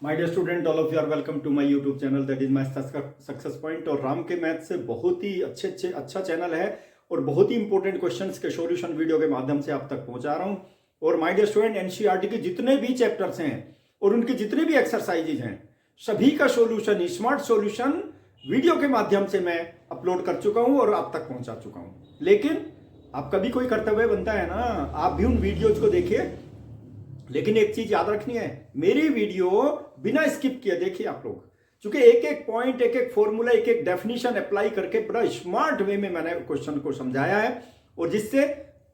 My dear student, all of you are welcome to my YouTube channel that is my success point. और राम के math से बहुत ही अच्छा channel है और बहुत ही इंपॉर्टेंट क्वेश्चंस के सॉल्यूशन वीडियो के माध्यम से आप तक पहुंचा रहा हूं। और माय डियर स्टूडेंट, एनसीईआरटी के जितने भी चैप्टर्स हैं और उनके जितने भी एक्सरसाइजेज हैं सभी का सॉल्यूशन, स्मार्ट सॉल्यूशन वीडियो के माध्यम से मैं अपलोड कर चुका हूं और आप तक पहुंचा चुका हूं। लेकिन आपका भी कोई कर्तव्य बनता है ना, आप भी उन वीडियोज को देखिए। लेकिन एक चीज याद रखनी है, मेरी वीडियो बिना स्किप किए देखिए आप लोग, क्योंकि एक एक पॉइंट, एक एक फॉर्मूला, एक एक डेफिनेशन अप्लाई करके बड़ा स्मार्ट वे में मैंने क्वेश्चन को समझाया है और जिससे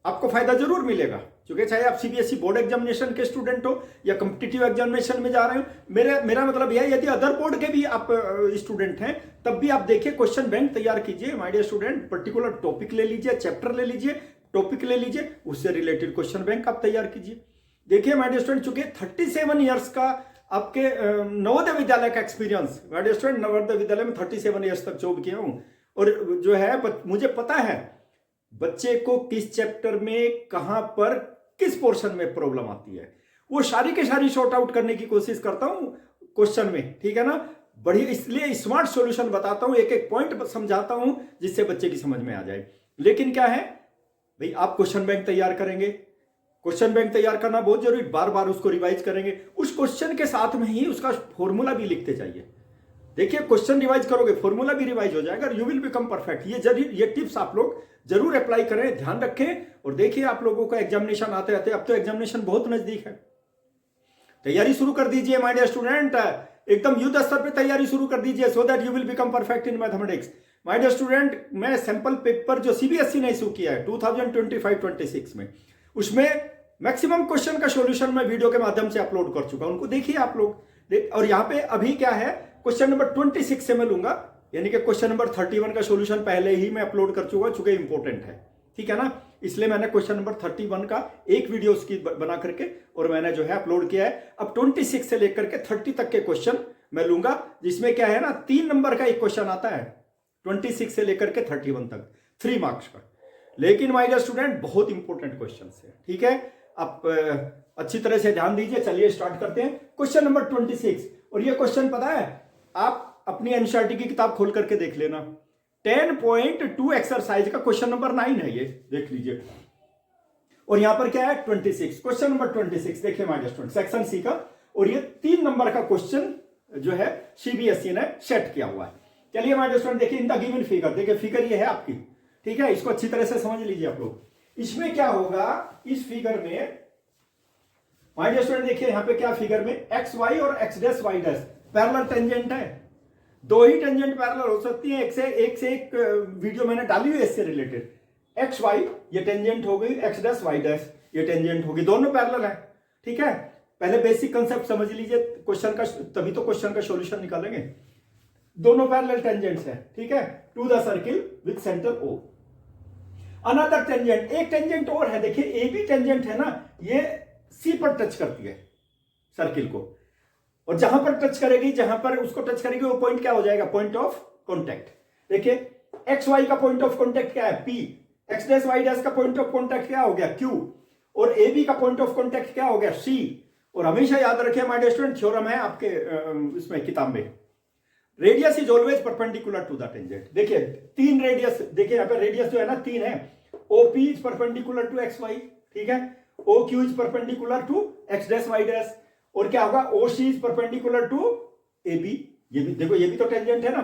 आपको फायदा जरूर मिलेगा। क्योंकि चाहे आप सीबीएसई बोर्ड एग्जामिनेशन के स्टूडेंट हो या कॉम्पिटिटिव एग्जामिनेशन में जा रहे हो, मेरा मतलब यह है यदि अदर बोर्ड के भी आप स्टूडेंट हैं तब भी आप देखिए, क्वेश्चन बैंक तैयार कीजिए। My dear student, particular topic ले लीजिए, चैप्टर ले लीजिए, टॉपिक ले लीजिए, उससे रिलेटेड क्वेश्चन बैंक आप तैयार कीजिए। देखिए माय डियर स्टूडेंट, चूंकि 37 ईयर्स का आपके नवोदय विद्यालय का experience, my dear student, Navodaya Vidyalaya में 37 ईयर्स तक जॉब किया हूं और जो है मुझे पता है बच्चे को किस चैप्टर में कहां पर किस पोर्शन में प्रॉब्लम आती है, वो सारी के सारी शॉर्ट आउट करने की कोशिश करता हूं क्वेश्चन में, ठीक है ना। बढ़िया, इसलिए स्मार्ट सॉल्यूशन बताता हूं, एक एक पॉइंट समझाता हूं जिससे बच्चे की समझ में आ जाए। लेकिन क्या है भाई, आप क्वेश्चन बैंक तैयार करेंगे, क्वेश्चन बैंक तैयार करना बहुत जरूरी, बार बार उसको रिवाइज करेंगे, उस क्वेश्चन के साथ में ही उसका फॉर्मूला भी लिखते जाइए। देखिए, क्वेश्चन रिवाइज करोगे, फॉर्मूला भी रिवाइज हो जाएगा, यू विल बिकम परफेक्ट। ये टिप्स आप लोग जरूर अप्लाई करें, ध्यान रखें। और देखिए, आप लोगों का एग्जामिनेशन आते आते, अब तो एग्जामिनेशन बहुत नजदीक है, तैयारी शुरू कर दीजिए माय डियर स्टूडेंट, एकदम युद्ध स्तर पर तैयारी शुरू कर दीजिए, so that you will become perfect in mathematics. My dear student, मैं सैंपल पेपर जो सीबीएसई ने इशू किया है 2025-26 में, उसमें मैक्सिमम क्वेश्चन का सॉल्यूशन मैं वीडियो के माध्यम से अपलोड कर चुका हूं, उनको देखिए आप लोग। और यहां पे अभी क्या है, क्वेश्चन नंबर 26 से मैं लूंगा, यानी कि क्वेश्चन नंबर 31 का सॉल्यूशन पहले ही मैं अपलोड कर चुका हूं, चूंकि इंपॉर्टेंट है, ठीक है ना। इसलिए मैंने क्वेश्चन नंबर 31 का एक वीडियो उसकी बना करके और मैंने जो है अपलोड किया है। अब 26 से लेकर के 30 तक के क्वेश्चन मैं लूंगा, जिसमें क्या है ना, 3 नंबर का एक क्वेश्चन आता है 26 से लेकर के 31 तक, 3 मार्क्स का। लेकिन माय डियर स्टूडेंट, बहुत इंपॉर्टेंट क्वेश्चन है, ठीक है। आप अच्छी तरह से ध्यान दीजिए। चलिए स्टार्ट करते हैं क्वेश्चन नंबर 26। और ये क्वेश्चन पता है, आप अपनी एनसीईआरटी की किताब खोल करके देख लेना, 10.2 एक्सरसाइज का क्वेश्चन नंबर 9 है, ये देख लीजिए। और यहां पर क्या है, 26, क्वेश्चन नंबर 26 देखिए my dear student, section C का। और ये 3 नंबर का क्वेश्चन जो है सीबीएसई ने सेट किया हुआ है। चलिए माय डियर स्टूडेंट, देखिए इन द गिवन फिगर, देखिए फिगर ये है आपकी, ठीक है, इसको अच्छी तरह से समझ लीजिए आप लोग। इसमें क्या होगा, इस फिगर में माय डियर स्टूडेंट देखिए, यहां पे क्या फिगर में एक्स वाई और X dash Y dash parallel tangent है। 2 ही टेंजेंट पैरेलल हो सकती है, एक से एक वीडियो मैंने डाली हुई है इससे रिलेटेड। एक्स वाई ये टेंजेंट हो गई, एक्स डैश वाई डैश ये टेंजेंट होगी, दोनों पैरेलल है, ठीक है। पहले बेसिक कंसेप्ट समझ लीजिए क्वेश्चन का, तभी तो क्वेश्चन का सॉल्यूशन निकालेंगे। दोनों पैरेलल टेंजेंट्स है, ठीक है, to the circle with centre O. Another tangent, एक टेंजेंट और है, देखिए ए बी टेंजेंट है ना, ये सी पर टच करती है सर्किल को, और जहां पर टच करेगी, जहां पर उसको टच करेगी वो पॉइंट क्या हो जाएगा, पॉइंट ऑफ कॉन्टैक्ट। देखिए एक्स वाई का पॉइंट ऑफ कॉन्टैक्ट क्या है, P, X dash Y dash का पॉइंट ऑफ कॉन्टैक्ट क्या हो गया, क्यू, और ए बी का पॉइंट ऑफ कॉन्टैक्ट क्या हो गया, सी। और हमेशा याद रखिए माय डियर स्टूडेंट, थ्योरम है आपके इसमें किताब में, radius is always perpendicular to the tangent. देखिए 3 रेडियस, देखिए यहां पर रेडियस जो है ना 3 है, OP is perpendicular to X Y, ठीक है, OQ is perpendicular to X dash Y dash, और क्या होगा, OC is perpendicular to AB। ये भी देखो, ये भी तो टेंजेंट है ना,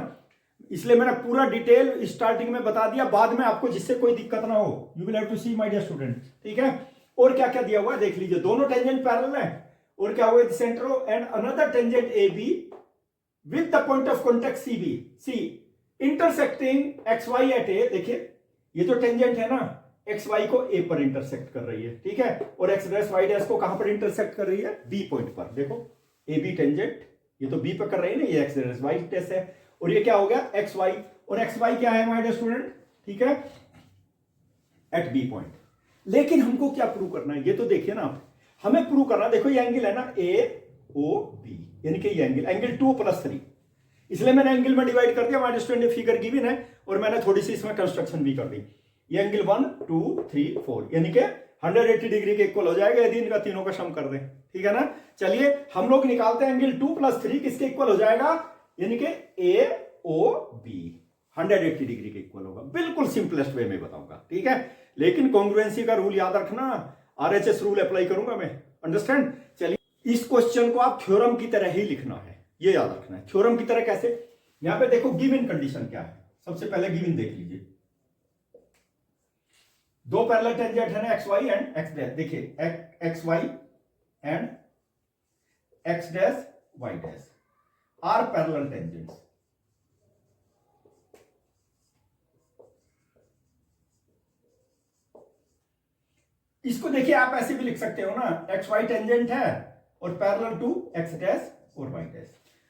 इसलिए मैंने पूरा डिटेल स्टार्टिंग में बता दिया, बाद में आपको जिससे कोई दिक्कत ना हो, you will have to see my dear student, ठीक है। और क्या क्या दिया हुआ है देख लीजिए, दोनों टेंजेंट पैरेलल है, और क्या हुआ, centre and another tangent AB with the point of contact C intersecting XY at A। देखिए ये जो टेंजेंट है ना, XY को A पर इंटरसेक्ट कर रही है, ठीक है, और X डैश Y डैश को कहां पर इंटरसेक्ट कर रही है, B पॉइंट पर। देखो AB टेंजेंट ये तो B पर कर रही है ना, ये X डैश Y डैश है, और ये क्या हो गया, XY, और XY क्या है माय डियर स्टूडेंट, ठीक है, एट B पॉइंट। लेकिन हमको क्या प्रूव करना है, ये तो देखिए ना आप, हमें प्रूव करना, देखो ये एंगल है ना AOB, यानी कि ये एंगल 2+3, इसलिए मैंने एंगल में डिवाइड कर दिया। हमारे स्टूडेंट फिगर गिवन है और मैंने थोड़ी सी इसमें कंस्ट्रक्शन भी कर दी। ये एंगल 1 2 3 4 यानी कि 180 डिग्री के इक्वल हो जाएगा यदि इनका तीनों का सम कर दें, ठीक है ना। चलिए हम लोग निकालते हैं एंगल 2 + 3 किसके इक्वल हो जाएगा, यानी कि AOB 180 डिग्री के इक्वल होगा। बिल्कुल सिंपलेस्ट वे में बताऊंगा, ठीक है। लेकिन कॉन्ग्रुएंसी का रूल याद रखना, RHS रूल अप्लाई करूंगा मैं, अंडरस्टैंड। चलिए इस क्वेश्चन को आप थ्योरम की तरह ही लिखना है, ये याद रखना है। थ्योरम की तरह कैसे, यहां पे देखो गिवन कंडीशन क्या है। सबसे पहले गिवन देख लीजिए, दो पैरेलल टेंजेंट है ना, XY एंड X डैश। देखिए XY and X dash Y dash are parallel tangents. इसको देखिए आप ऐसे भी लिख सकते हो ना, XY टेंजेंट है और पैरेलल टू X डैश और Y डैश,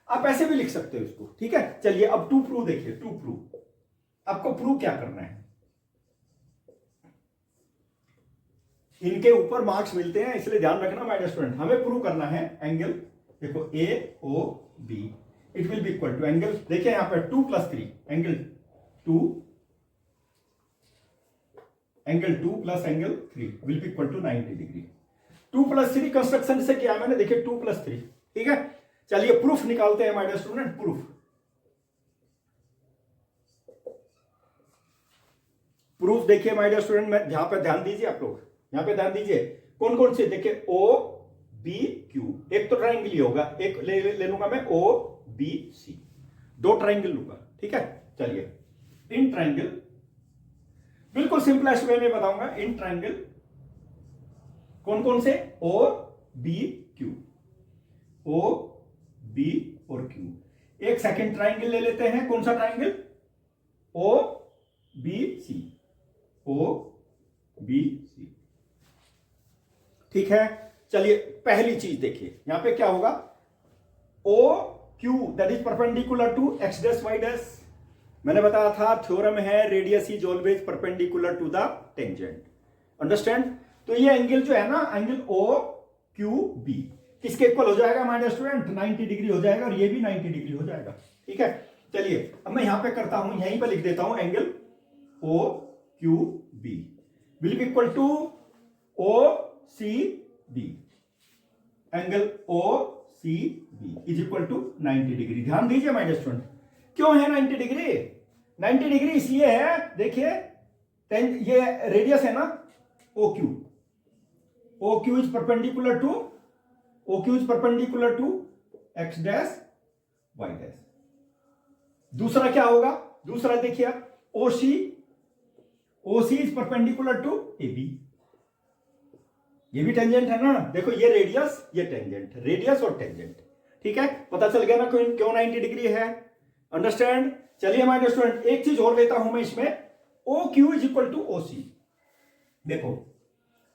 आप ऐसे भी लिख सकते हो इसको, ठीक है। चलिए अब टू प्रूव देखिए, टू प्रूव आपको प्रूव क्या करना है। इनके ऊपर मार्क्स मिलते हैं, इसलिए ध्यान रखना माय डियर स्टूडेंट, हमें प्रूव करना है एंगल, देखो AOB it will be equal to angle, देखिए यहां पर 2 + 3 angle 2 plus angle 3 will be equal to 90 degree. 2 + 3 construction से किया मैंने, देखिए 2 + 3, ठीक है। चलिए प्रूफ निकालते हैं माय डियर स्टूडेंट, प्रूफ देखिए माय डियर स्टूडेंट, मैं यहां पर ध्यान दीजिए, आप लोग यहां पे ध्यान दीजिए, कौन कौन से, देखिए OBQ, एक तो ट्राइंगल ही होगा, एक ले लूंगा मैं OBC, दो ट्राइंगल लूंगा, ठीक है। चलिए इन ट्राइंगल, बिल्कुल सिंपलेस्ट वे में बताऊंगा, इन ट्राइंगल कौन कौन से, OBQ, OB और Q। एक सेकंड ट्राइंगल ले लेते हैं, कौन सा ट्राइंगल, OBC, ठीक है। चलिए पहली चीज देखिए, यहां पे क्या होगा, OQ that is perpendicular to X dash Y dash. मैंने बताया था थ्योरम है radius is always perpendicular to the tangent, understand. तो ये एंगल जो है ना, एंगल OQB किसके इक्वल हो जाएगा माय डियर स्टूडेंट, 90 डिग्री हो जाएगा, और ये भी 90 डिग्री हो जाएगा, ठीक है। चलिए अब मैं यहां पे करता हूं, यहीं पे लिख देता हूं, angle OQB will be equal to OCB, angle OCB is equal to 90 degree. ध्यान दीजिए माय डियर स्टूडेंट, क्यों है 90 डिग्री, 90 डिग्री इसलिए है, देखिए ये रेडियस है ना OQ is perpendicular to X dash Y dash. दूसरा क्या होगा, दूसरा देखिए आप OC is perpendicular to AB, ये भी टेंजेंट है ना, देखो ये रेडियस, ये टेंजेंट, रेडियस और टेंजेंट, ठीक है। पता चल गया ना क्यों 90 डिग्री है, अंडरस्टैंड। चलिए माय डियर स्टूडेंट एक चीज और लेता हूं मैं इसमें, OQ is equal to OC, देखो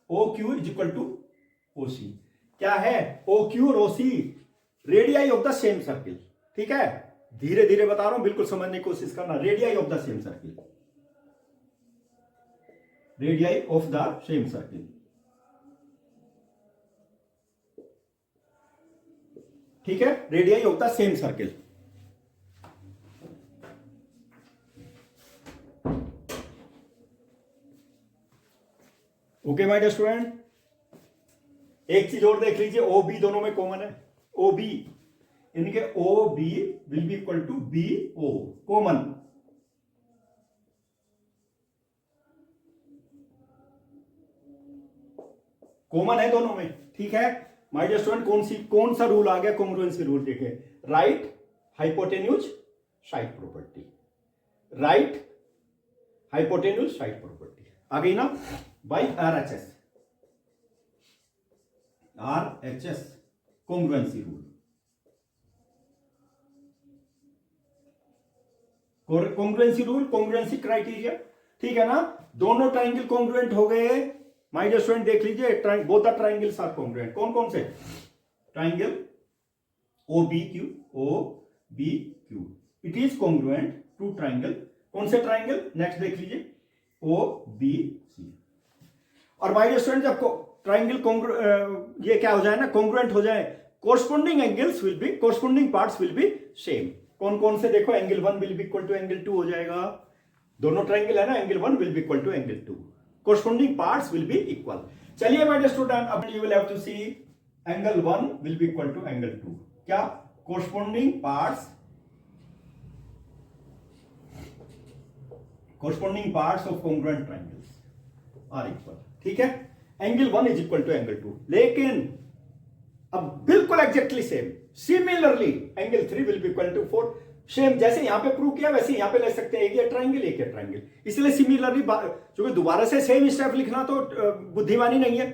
OQ is equal to OC क्या है, OQ और OC radii of the same circle, ठीक है। धीरे धीरे बता रहा हूं, बिल्कुल समझने की कोशिश करना, radii of the same circle, radii of the same circle, ठीक है, radii of the same circle. Okay my dear student, एक चीज और देख लीजिए, OB दोनों में कॉमन है, OB इनके OB will be equal to BO, common, common है दोनों में, ठीक है। माय डियर स्टूडेंट कौन सा रूल आ गया, कॉन्ग्रुएंसी रूल, देखिए right hypotenuse side property, right hypotenuse side property आ गई ना, by RHS congruency rule, congruency rule, congruency criteria, ठीक है ना। दोनों ट्राइंगल कॉन्ग्रुएंट हो गए माय डियर स्टूडेंट, देख लीजिए both the triangles are congruent, कौन कौन से, triangle OBQ it is congruent to triangle, कौन से ट्राइंगल, नेक्स्ट देख लीजिए OBC। और माय डियर स्टूडेंट जब ट्राइंगल ये क्या हो जाए ना, कॉन्ग्रुएंट हो जाए, corresponding angles will be, corresponding parts will be same, कौन कौन से, देखो angle 1 will be equal to angle 2 हो जाएगा, दोनों ट्राइंगल है ना, angle 1 will be equal to angle 2, corresponding parts will be equal। चलिए माय डियर स्टूडेंट, अब you will have to see angle 1 will be equal to angle 2। क्या? Corresponding parts of congruent triangles are equal. ठीक है, angle 1 is equal to angle 2। लेकिन अब बिल्कुल exactly same, similarly angle 3 will be equal to 4। Same जैसे यहां पे prove किया वैसे यहां पे ले सकते हैं, एक ये ट्राइंगल एक ये ट्राइंगल। इसलिए सिमिलरली, क्योंकि दोबारा से सेम स्टेप लिखना तो बुद्धिमानी नहीं है,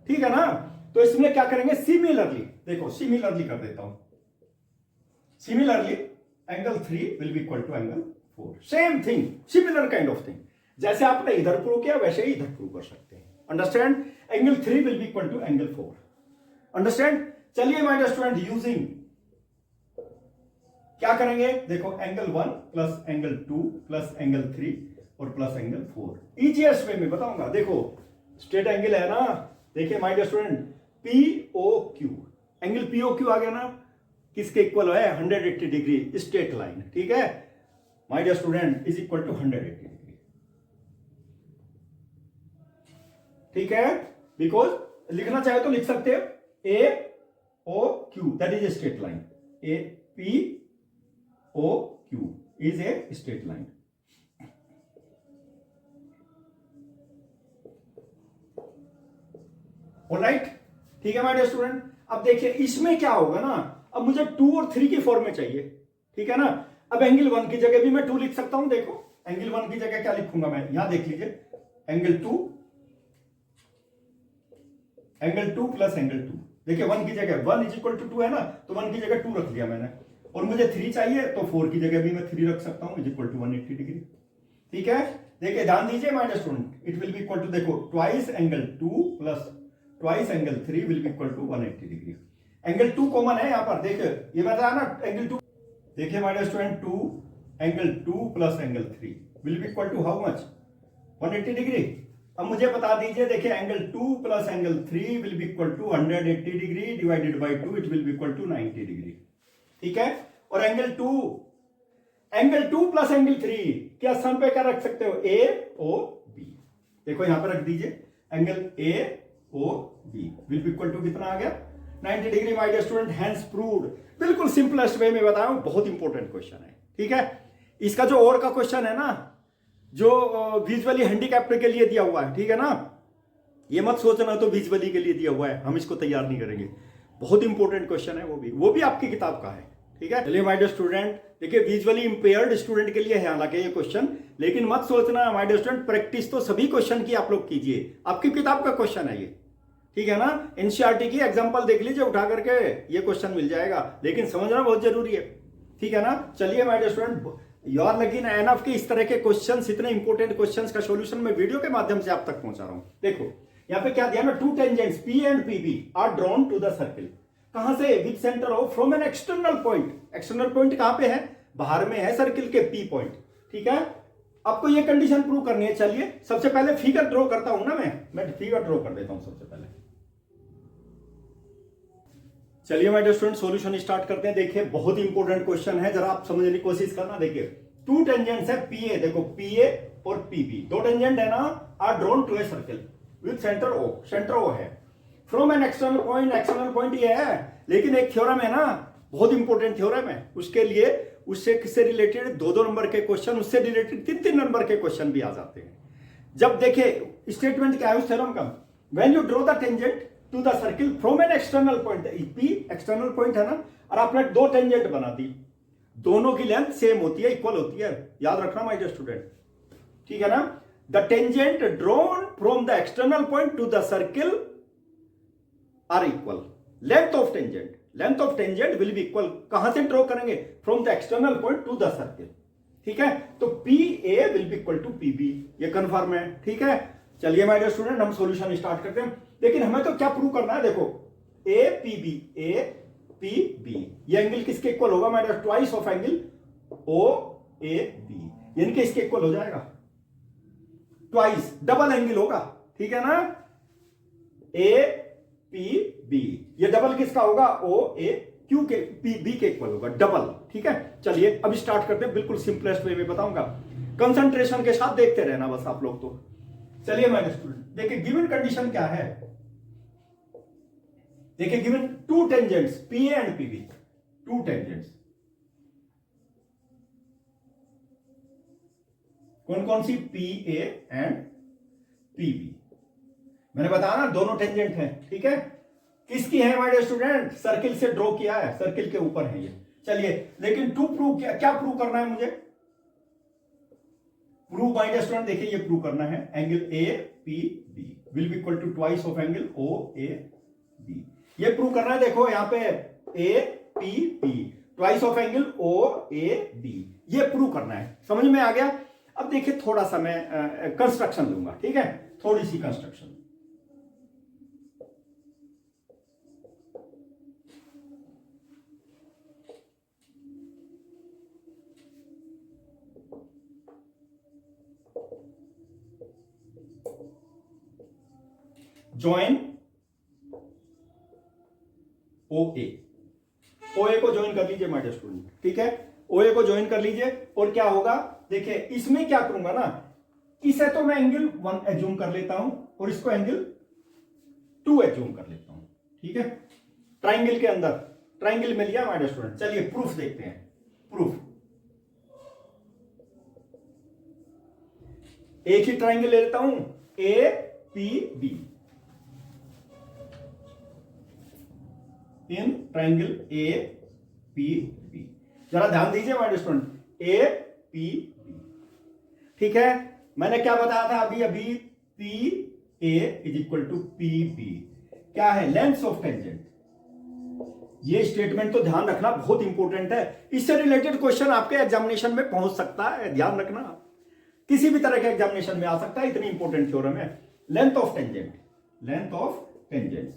ठीक है ना। तो इसमें क्या करेंगे, सिमिलरली, देखो सिमिलरली कर देता हूं। Similarly angle 3 will be equal to angle 4। Same thing, similar kind of thing. जैसे आपने इधर प्रूव किया वैसे ही इधर प्रूव कर सकते हैं। Understand? Angle 3 will be equal to angle 4। Understand? चलिए माय डियर स्टूडेंट, यूजिंग क्या करेंगे, देखो angle 1 plus angle 2 plus angle 3 और प्लस एंगल 4। इजीएस्ट वे में बताऊंगा। देखो स्ट्रेट एंगल है ना, देखिए my dear student, POQ, angle POQ आ गया ना, किसके इक्वल है, 180 डिग्री स्ट्रेट लाइन। ठीक है my dear student, is equal to 180 degree. ठीक है, बिकॉज लिखना चाहे तो लिख सकते हो AOQ, that is a straight line. POQ is a straight line. Alright, ठीक है माय डियर स्टूडेंट। अब देखिए इसमें क्या होगा ना, अब मुझे 2 और 3 की फॉर्म में चाहिए, ठीक है ना। अब एंगल 1 की जगह भी मैं 2 लिख सकता हूं। देखो एंगल 1 की जगह क्या लिखूंगा मैं, यहां देख लीजिए, एंगल 2 प्लस एंगल 2। देखिए 1 की जगह 1 इज इक्वल टू 2 है ना, तो 1 की जगह 2 रख लिया मैंने, और मुझे 3 चाहिए तो 4 की जगह भी मैं 3 रख सकता हूं, इज इक्वल टू 180 डिग्री। ठीक है, देखिए ध्यान दीजिए my dear student, it will be equal to, देखो twice angle 2 plus twice angle 3 will be equal to 180 degree. Angle 2 common है यहां पर, देखिए ये बताया ना एंगल 2। देखिए my dear student, 2 angle 2 plus angle 3 will be equal to how much, 180 degree. अब मुझे बता दीजिए, देखिए angle 2 plus angle 3 will be equal to 180 degree divided by 2, it will be equal to 90 degree. ठीक है, और एंगल 2 प्लस एंगल 3 क्या स्थान पे क्या रख सकते हो, AOB। देखो यहां पर रख दीजिए, angle AOB will be equal to कितना आ गया, 90 degree my dear student. Hence proved. बिल्कुल सिंपलेस्ट वे में बताऊं, बहुत इंपॉर्टेंट क्वेश्चन है। ठीक है, इसका जो और का क्वेश्चन है ना, जो विजुअली हैंडीकैप्ड के लिए दिया हुआ है, ठीक है ना, ये मत सोचना तो विजुअली के लिए दिया हुआ है, हम इसको तैयार नहीं करेंगे। बहुत इंपॉर्टेंट क्वेश्चन है, वो भी आपकी किताब का है। ठीक है, चलिए माय डियर स्टूडेंट, देखिए विजुअली इंपेयर्ड स्टूडेंट के लिए है हालांकि ये क्वेश्चन, लेकिन मत सोचना माय डियर स्टूडेंट, प्रैक्टिस तो सभी क्वेश्चन की आप लोग कीजिए, आपकी किताब का क्वेश्चन है ये। ठीक है ना, एनसीईआरटी की एग्जांपल देख लीजिए उठा करके, ये क्वेश्चन मिल जाएगा, लेकिन समझना बहुत जरूरी है। ठीक है ना, चलिए my dear student, you are lucky enough के इस तरह के क्वेश्चंस, इतने इंपॉर्टेंट क्वेश्चंस का सॉल्यूशन मैं वीडियो के माध्यम से आप तक पहुंचा रहा हूं। देखो यहां पे क्या दिया ना, 2 tangents P and PB are drawn to the circle. कहां से, with centre of from an external point. External point कहां पे है, बाहर में है सर्किल के P पॉइंट। ठीक है, आपको ये कंडीशन प्रूव करनी है। चलिए सबसे पहले फिगर ड्रॉ करता हूं ना, मैं फिगर ड्रॉ कर देता हूं सबसे पहले। चलिए my dear student, solution start करते हैं। देखिए बहुत इंपॉर्टेंट क्वेश्चन है, जरा आप समझने की कोशिश करना। देखिए 2 टेंजेंट्स है PA, देखो PA और PB 2 टेंजेंट है ना, are drawn to a circle with centre O, centre O है, from an external point. External point ये है, लेकिन एक थ्योरम है ना, बहुत इंपॉर्टेंट थ्योरम है, उसके लिए उससे किससे रिलेटेड 2-2 नंबर के क्वेश्चन, उससे रिलेटेड 3-3 नंबर के क्वेश्चन भी आ जाते हैं। जब देखिए स्टेटमेंट क्या है उस थ्योरम का, when you draw the tangent to the circle from an external point, P external point है ना, और आपने 2 टेंजेंट बना दी, दोनों की लेंथ सेम होती है, इक्वल होती है, याद रखना माय डियर स्टूडेंट। ठीक है ना, the tangent drawn from the external point to the circle are equal. Length of tangent will be equal, कहां से ड्रॉ करेंगे, from the external point to the circle. ठीक है, तो PA will be equal to PB, ये confirm है। ठीक है, चलिए माय डियर स्टूडेंट, हम सॉल्यूशन स्टार्ट करते हैं। लेकिन हमें तो क्या प्रूव करना है, देखो APB, ये एंगल किसके इक्वल होगा my dear, twice of angle OAB, यानी कि इसके इक्वल हो जाएगा, ट्वाइस, डबल एंगल होगा। ठीक है ना, APB, ये डबल किसका होगा, OAQ के PB के इक्वल होगा, डबल। ठीक है, चलिए अब स्टार्ट करते हैं, बिल्कुल सिंपलेस्ट वे में बताऊंगा, कंसंट्रेशन के साथ देखते रहना बस आप लोग। तो चलिए माय डियर स्टूडेंट, देखिए गिवन कंडीशन क्या है, देखिए given two tangents P A and PB, two tangents, कौन कौन सी, पी ए एंड पीबी। मैंने बताया ना दोनों टेंजेंट हैं, ठीक है। किसकी है माय डियर स्टूडेंट, सर्किल से ड्रॉ किया है, सर्किल के ऊपर है ये। चलिए लेकिन टू प्रूव क्या प्रूव करना है मुझे, प्रूव माय डियर स्टूडेंट, देखिए ये प्रूव करना है angle A P B will be equal to twice of angle O A B, ये प्रूव करना है। देखो यहां पे A P B twice of angle O A B, ये प्रूव करना है, समझ में आ गया। अब देखिए थोड़ा सा मैं कंस्ट्रक्शन लूंगा, ठीक है, थोड़ी सी कंस्ट्रक्शन। ज्वाइन ओ ए को ज्वाइन कर लीजिए माय डियर स्टूडेंट, ठीक है, ओ ए को ज्वाइन कर लीजिए। और क्या होगा, देखिए इसमें क्या करूंगा ना, इसे तो मैं एंगल 1 एज्यूम कर लेता हूं और इसको एंगल 2 एज्यूम कर लेता हूं, ठीक है। ट्राइंगल के अंदर ट्राइंगल में लिया माय डियर स्टूडेंट। चलिए प्रूफ देखते हैं, प्रूफ। एक ही ट्राइंगल ले लेता हूं, A P B, in triangle A P B, जरा ध्यान दीजिए my dear student, A P B, ठीक है। मैंने क्या बताया था अभी अभी, P A is equal to P B, क्या है, लेंथ ऑफ टेंजेंट। ये स्टेटमेंट तो ध्यान रखना, बहुत इंपॉर्टेंट है, इससे रिलेटेड क्वेश्चन आपके एग्जामिनेशन में पहुंच सकता है, ध्यान रखना, किसी भी तरह के एग्जामिनेशन में आ सकता है, इतनी इंपॉर्टेंट थ्योरम है। Length of tangent, length of tangents,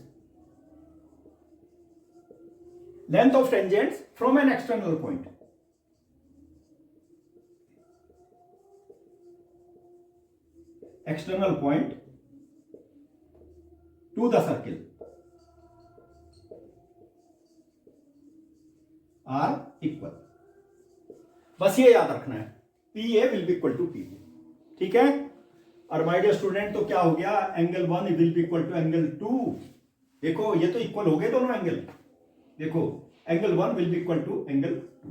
length of tangents from an external point, external point to the circle are equal, बस ये याद रखना है, P A will be equal to P B, ठीक है। और माय डियर स्टूडेंट तो क्या हो गया, angle 1 will be equal to angle 2, देखो ये तो इक्वल हो गए दोनों एंगल, देखो angle 1 will be equal to angle 2,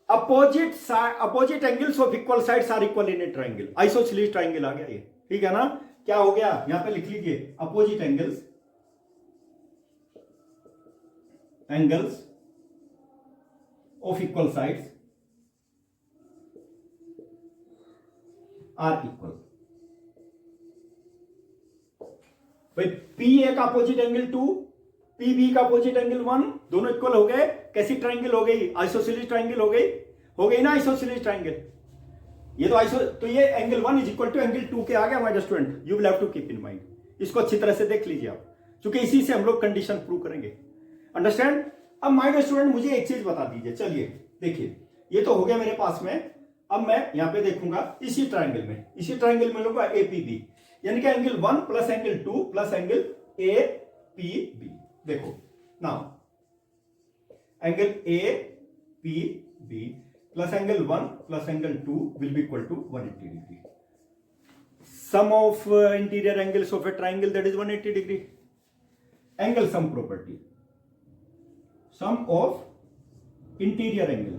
opposite angles of equal sides are equal in a triangle, isosceles triangle आ गया ये, ठीक है ना। क्या हो गया, यहां पे लिख लीजिए, opposite angles of equal sides are equal. भाई पी ए का अपोजिट एंगल 2, पी बी का अपोजिट एंगल 1, दोनों इक्वल हो गए, कैसी ट्राइंगल हो गई, आइसोसेलेस ट्राइंगल हो गई ना, आइसोसेलेस ट्राइंगल। ये तो ये angle 1 is equal to angle 2 के आ गया my dear student, you will have to keep in mind, इसको अच्छी तरह से देख लीजिए आप, क्योंकि इसी से हम लोग कंडीशन प्रूव करेंगे, अंडरस्टैंड। अब माय डियर स्टूडेंट मुझे एक चीज बता दीजिए, चलिए देखिए ये तो हो गया मेरे पास में, अब मैं यहां पे देखूंगा इसी ट्राइंगल में लूंगा ए पी बी, यानी कि angle 1 plus angle 2 plus angle A P B, देखो now angle A P B plus angle 1 plus angle 2 will be equal to 180 degree, sum of interior angles of a triangle that is 180 degree, angle sum property, sum of interior angle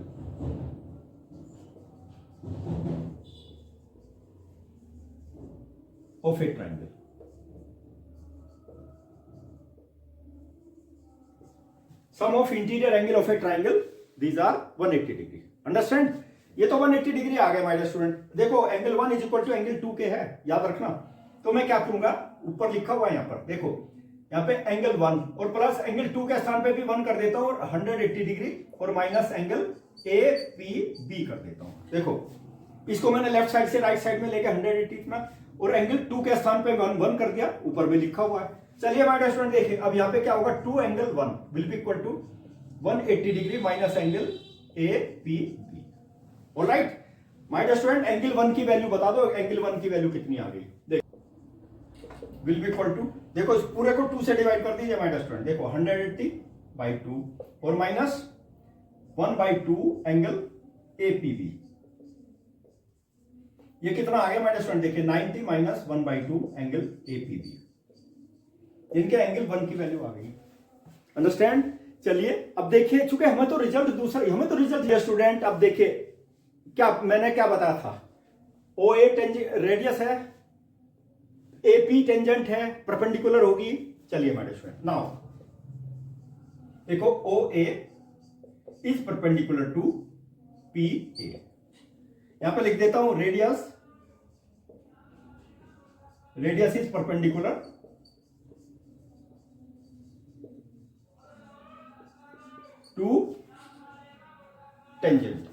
of a triangle, sum of interior angle of a triangle, these are 180 degree, understand। ये तो 180 degree आ गया my dear student, देखो angle 1 is equal to angle 2 के है, याद रखना। तो मैं क्या करूंगा, ऊपर लिखा हुआ है यहां पर, देखो यहां पे एंगल 1 और प्लस एंगल 2 के स्थान पे भी 1 कर देता हूं और 180 डिग्री और minus angle A P B कर देता हूं, देखो इसको मैंने लेफ्ट साइड से राइट साइड में लेके 180 इतना, और एंगल 2 के स्थान पे 1 कर दिया, ऊपर में लिखा हुआ है। चलिए माय डियर स्टूडेंट देखिए, अब यहां पे क्या होगा, 2 angle 1 will be equal to 180 degree minus angle A P B, alright. My dear student angle 1 की वैल्यू बता दो, एंगल 1 की वैल्यू कितनी आ गई, देखो विल बी इक्वल टू, देखो इस पूरे को 2 से डिवाइड कर दीजिए माय डियर स्टूडेंट, देखो 180/2 और minus 1/2 angle A P B, ये कितना आ गया माय डियर स्टूडेंट, देखिए 90 minus 1/2 angle A P B, जिनके एंगल 1 की वैल्यू आ गई। अंडरस्टैंड? चलिए अब देखिए, चूंकि हमें तो रिजल्ट दिया स्टूडेंट। अब देखिए क्या मैंने क्या बताया था, ओ ए रेडियस है, ए पी टेंजेंट है, परपेंडिकुलर होगी। चलिए माय डियर स्टूडेंट, नाउ देखो O A is perpendicular to P A. यहां पे लिख देता हूं radius is perpendicular to tangent.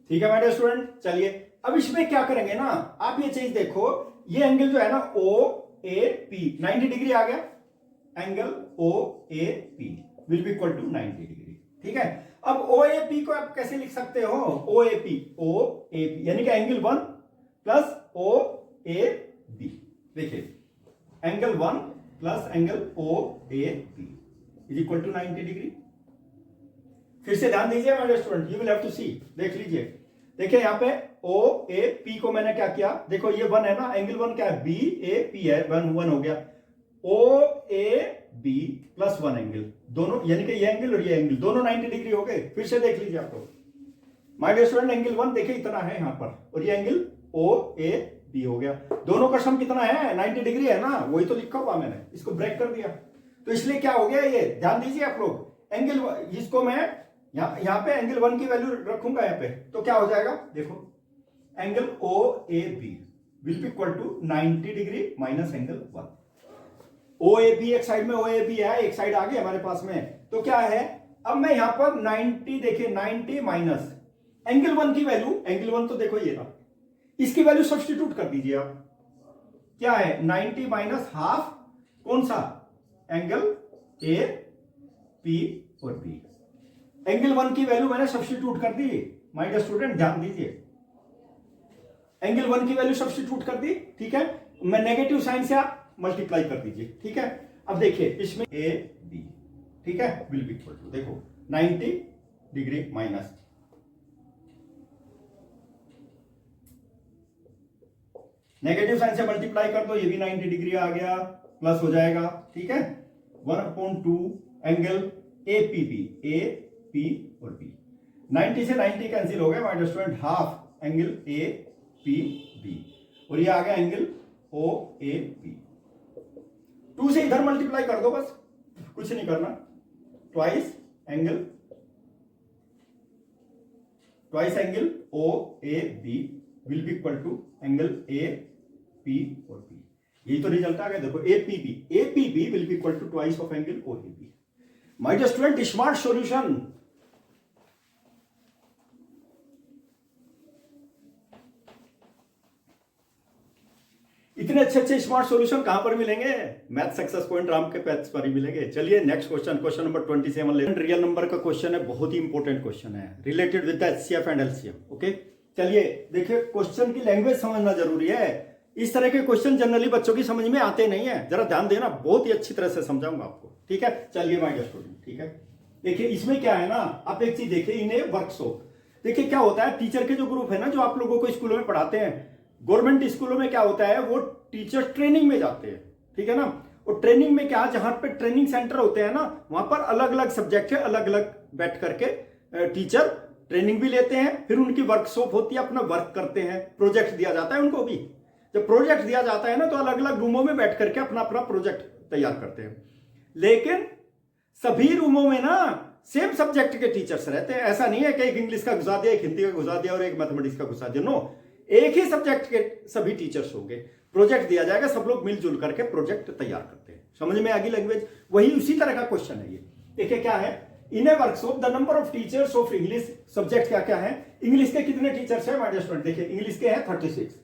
ठीक है माय डियर स्टूडेंट। चलिए अब इसमें क्या करेंगे ना, आप ये चीज देखो, ये एंगल जो है ना ओ ए पी 90 डिग्री आ गया। Angle O A P will be equal to 90 degree. ठीक है, अब ओ ए पी को आप कैसे लिख सकते हो, ओ ए पी यानी कि angle 1 plus O A B. देखिए angle 1 plus angle O A B is equal to 90 degree. फिर से ध्यान दीजिए my dear student, you will have to see. देख लीजिए, देखिए यहां पे ओ ए पी को मैंने क्या किया, देखो ये 1 है ना, एंगल 1 क्या है, बी ए पी है, 1 हो गया। ओ ए बी प्लस 1 एंगल, दोनों यानी कि ये एंगल और ये एंगल दोनों 90 डिग्री हो गए। फिर से देख लीजिए आप लोग माय डियर स्टूडेंट, एंगल 1 देखिए इतना है यहां पर, और ये एंगल ओ ए बी हो गया। दोनों का सम कितना है, 90 डिग्री है ना, वही तो लिखा हुआ मैंने, इसको ब्रेक कर दिया। तो इसलिए क्या हो गया, ये ध्यान दीजिए आप लोग, एंगल इसको मैं यहां पे एंगल 1 की वैल्यू रखूंगा यहां पे, तो क्या हो जाएगा, देखो angle O A B will be equal to 90 degree minus angle 1। O A B एक साइड में ओ ए बी है, एक साइड आ गई हमारे पास में, तो क्या है, अब मैं यहां पर 90 देखिए 90 माइनस एंगल 1 की वैल्यू, एंगल 1 तो देखो ये था, इसकी वैल्यू सब्स्टिट्यूट कर दीजिए आप। क्या है 90 माइनस हाफ, कौन सा, एंगल ए पी और बी। एंगल 1 की वैल्यू मैंने सब्स्टिट्यूट कर दी माय डियर स्टूडेंट, ध्यान दीजिए, एंगल 1 की वैल्यू सब्स्टिट्यूट कर दी। ठीक है, मैं नेगेटिव साइन से आप मल्टीप्लाई कर दीजिए। ठीक है, अब देखिए इसमें ए बी, ठीक है, विल बी इक्वल टू, देखो 90 डिग्री माइनस नेगेटिव साइन से मल्टीप्लाई कर दो, ये भी 90 डिग्री आ गया, प्लस हो जाएगा। ठीक है, 1/2 angle A P B, A P और बी, 90 से 90 कैंसिल हो गया my dear student, half angle A P B, और ये आ गया एंगल ओ ए बी। 2 से इधर मल्टीप्लाई कर दो, बस कुछ नहीं करना, twice angle O A B will be equal to angle A P और बी। यही तो रिजल्ट आ गया, देखो A P B will be equal to twice of angle O A B. My dear student, smart solution. इतने अच्छे अच्छे smart solution कहां पर मिलेंगे, मैथ सक्सेस पॉइंट राम के पैथ्स पर ही मिलेंगे। चलिए नेक्स्ट क्वेश्चन नंबर 27 ले, रियल नंबर का क्वेश्चन है, बहुत ही इंपॉर्टेंट क्वेश्चन है, related with the HCF and LCM. Okay, चलिए देखिए, क्वेश्चन की लैंग्वेज समझना जरूरी है। इस तरह के क्वेश्चन जनरली बच्चों की समझ में आते नहीं है, जरा ध्यान देना, बहुत ही अच्छी तरह से समझाऊंगा आपको। ठीक है, चलिए माय डियर स्टूडेंट, ठीक है, देखिए इसमें क्या है ना, आप एक चीज देखिए, इन ए वर्कशॉप, देखिए क्या होता है, टीचर के जो ग्रुप है ना, जो आप लोगों को स्कूलों में पढ़ाते हैं, गवर्नमेंट स्कूलों में क्या होता है, वो टीचर ट्रेनिंग में जाते हैं। ठीक है ना, और ट्रेनिंग में क्या, जहां पे ट्रेनिंग सेंटर होते हैं ना, वहां पर अलग अलग सब्जेक्ट है, अलग अलग बैठ करके टीचर ट्रेनिंग भी लेते हैं, फिर उनकी वर्कशॉप होती है, अपना वर्क करते हैं, प्रोजेक्ट दिया जाता है उनको भी। जब प्रोजेक्ट दिया जाता है ना, तो अलग अलग रूमों में बैठ करके अपना अपना प्रोजेक्ट तैयार करते हैं। लेकिन सभी रूमों में ना सेम सब्जेक्ट के टीचर्स रहते हैं, ऐसा नहीं है कि एक इंग्लिश का घुसा दिया, एक हिंदी का घुसा दिया और एक मैथमेटिक्स का घुसा दिया। नो, एक ही सब्जेक्ट के सभी टीचर्स होंगे, प्रोजेक्ट दिया जाएगा, सब लोग मिलजुल करके प्रोजेक्ट तैयार करते हैं। समझ में आ गई लैंग्वेज, वही उसी तरह का क्वेश्चन है ये। देखिए क्या है, in a workshop the number of teachers of English, subject क्या क्या है, इंग्लिश के कितने टीचर्स हैं माय डियर स्टूडेंट, देखिए इंग्लिश के हैं 36,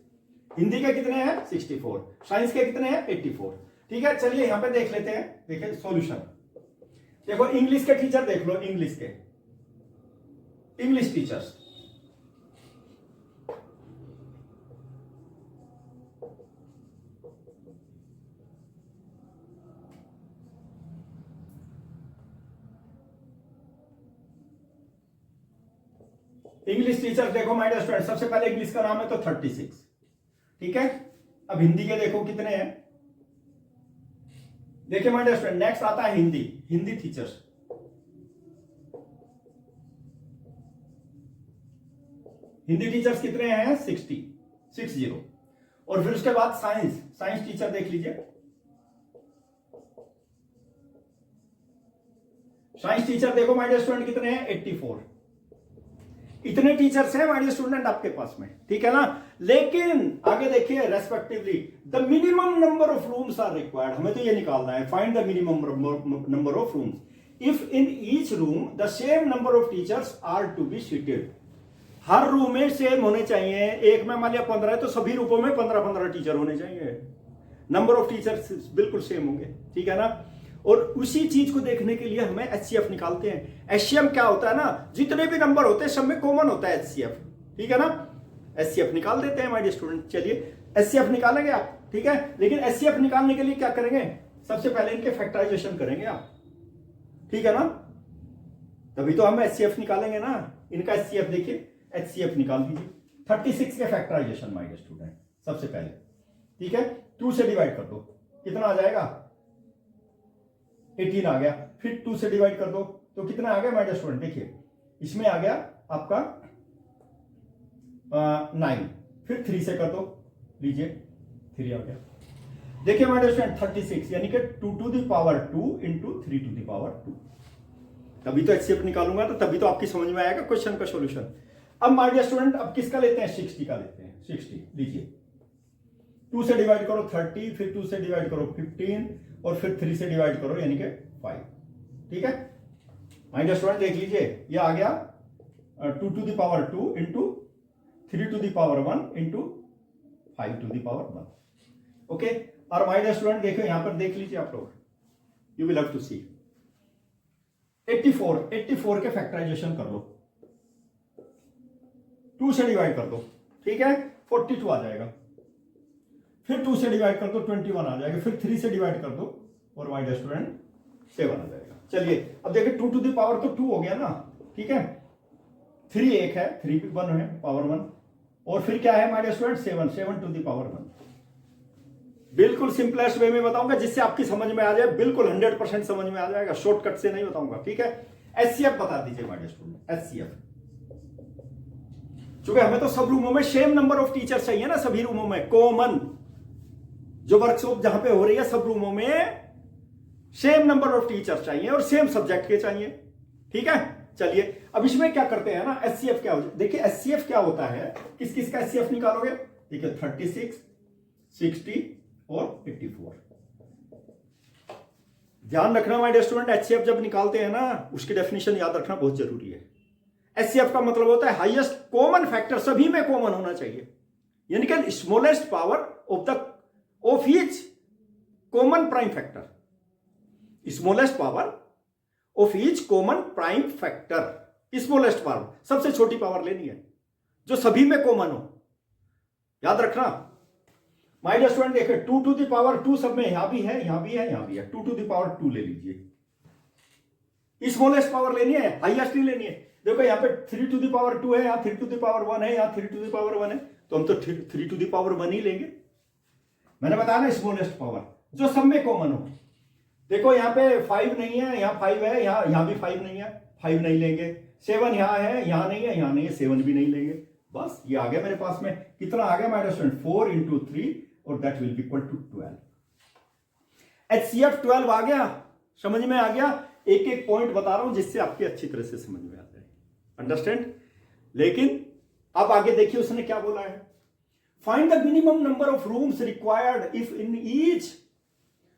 हिंदी के कितने हैं 64, साइंस के कितने हैं 84। ठीक है, चलिए यहां पे देख लेते हैं, देखिए सॉल्यूशन। देखो इंग्लिश के टीचर देख लो, इंग्लिश के, इंग्लिश टीचर्स, इंग्लिश टीचर देखो माय डियर स्टूडेंट, सबसे पहले इंग्लिश का नाम है तो 36। ठीक है, अब हिंदी के देखो कितने हैं, देखिए माय डियर स्टूडेंट नेक्स्ट आता है हिंदी, हिंदी टीचर्स, हिंदी टीचर्स कितने हैं 60। और फिर उसके बाद साइंस, साइंस टीचर देख लीजिए, साइंस टीचर देखो माय डियर स्टूडेंट कितने हैं 84। इतने टीचर्स हैं माय डियर स्टूडेंट आपके पास में, ठीक है ना। लेकिन आगे देखिए respectively the minimum number of rooms are required, हमें तो ये निकालना है, find the minimum number of rooms if in each room the same number of teachers are to be seated. हर रूम में सेम होने चाहिए, एक में मान लिया 15 है तो सभी रूपों में 15-15 टीचर होने चाहिए, नंबर ऑफ टीचर्स बिल्कुल सेम होंगे, ठीक है ना। और उसी चीज को देखने के लिए हमें एचसीएफ निकालते हैं। एचसीएफ क्या होता है ना, जितने भी नंबर होते हैं सब में कॉमन होता है एचसीएफ, ठीक है ना। एचसीएफ निकाल देते हैं माय डियर स्टूडेंट, चलिए एचसीएफ निकालेंगे आप, ठीक है। लेकिन एचसीएफ निकालने के लिए क्या करेंगे, सबसे पहले इनके फैक्टराइजेशन करेंगे आप, ठीक है ना, तभी तो हम एचसीएफ निकालेंगे ना। इनका एचसीएफ देखिए, एचसीएफ निकाल दीजिए, 36 के फैक्टराइजेशन माय डियर स्टूडेंट सबसे पहले, ठीक है। 2 से डिवाइड कर दो, कितना आ जाएगा 18 आ गया। फिर 2 से डिवाइड कर दो तो कितना आ गया माय डियर स्टूडेंट, देखिए इसमें आ गया आपका 9, फिर 3 से कर दो, लीजिए 3 आ गया। देखिए माय डियर स्टूडेंट 36 यानी कि 2 to the power 2 into 3 to the power 2, तभी तो एचसीएफ निकालूंगा, तो तभी तो आपकी समझ में आएगा क्वेश्चन का सॉल्यूशन। अब माय डियर स्टूडेंट अब किसका लेते हैं, 60 का लेते हैं, 60 लीजिए, 2 से डिवाइड करो 30, फिर 2 से डिवाइड करो 15 और फिर 3 से डिवाइड करो यानी कि 5, ठीक है। माय डियर स्टूडेंट देख लीजिए ये आ गया 2 to the power 2 into 3 to the power 1 into 5 to the power 1, okay. और माय डियर स्टूडेंट देखो यहां पर देख लीजिए आप लोग, यू विल हैव टू सी 84 के फैक्टराइजेशन कर लो, 2 से डिवाइड कर दो, ठीक है 42 आ जाएगा। फिर 2 से डिवाइड कर दो 21 आ जाएगा, फिर 3 से डिवाइड कर दो और माय डियर स्टूडेंट 7 आ जाएगा। चलिए अब देखिए 2 to the power तो 2 हो गया ना, ठीक है, 3 एक है, 3 भी 1 है, पावर 1, और फिर क्या है my dear student 7 to the power 1। बिल्कुल सिंपलेस्ट वे में बताऊंगा जिससे आपकी समझ में आ जाए, बिल्कुल 100% समझ में आ जाएगा, शॉर्टकट से नहीं बताऊंगा, ठीक है। एचसीएफ बता दीजिए माय डियर स्टूडेंट, एचसीएफ, चूंकि हमें तो सब रूमों में सेम नंबर ऑफ टीचर चाहिए ना, सभी रूमों में कॉमन, जो वर्कशॉप जहां पे हो रही है सब रूमों में सेम नंबर ऑफ टीचर चाहिए और सेम सब्जेक्ट के चाहिए, ठीक है। चलिए अब इसमें क्या करते हैं ना, एचसीएफ क्या होता है, देखिए एचसीएफ क्या होता है, किस किस का एचसीएफ निकालोगे, देखिए 36, 60 और 84। ध्यान रखना माय डियर स्टूडेंट, एचसीएफ जब निकालते हैं ना उसकी डेफिनेशन याद रखना बहुत जरूरी है। एचसीएफ का मतलब होता है हाईएस्ट कॉमन फैक्टर, सभी में कॉमन होना चाहिए, यानी कि smallest power of each common prime factor, smallest power of each common prime factor, smallest power सबसे छोटी पावर लेनी है जो सभी में कॉमन हो, याद रखना माय डियर स्टूडेंट। देखिए 2 to the power 2 सब में, यहां भी है, यहां भी है, यहां भी है, 2 to the power 2 ले लीजिए, स्मॉलेस्ट पावर लेनी है, हाईएस्ट नहीं लेनी है। देखो यहाँ पे 3 to the power 2 है, यहाँ 3 to the power 1 है, यहाँ 3 to the power 1 है, तो हम तो 3 to the power 1 ही लेंगे। मैंने बताया ना स्मॉलेस्ट पावर जो सब में कॉमन हो। देखो यहाँ पे 5 नहीं है, यहाँ 5 है, यहाँ भी 5 नहीं है, 5 नहीं लेंगे। 7 यहाँ है, यहाँ नहीं है, यहाँ नहीं है, 7 भी नहीं लेंगे। बस ये आ गया मेरे पास में, कितना आ गया माय स्टूडेंट 4 into 3 और that will be equal to 12। HCF 12 आ गया, समझ में आ गया। एक एक पॉइंट बता रहा हूं जिससे आपकी अच्छी तरह से समझ में आ जाए, अंडरस्टैंड। लेकिन अब आगे देखिए उसने क्या बोला है, find the minimum number of rooms required if in each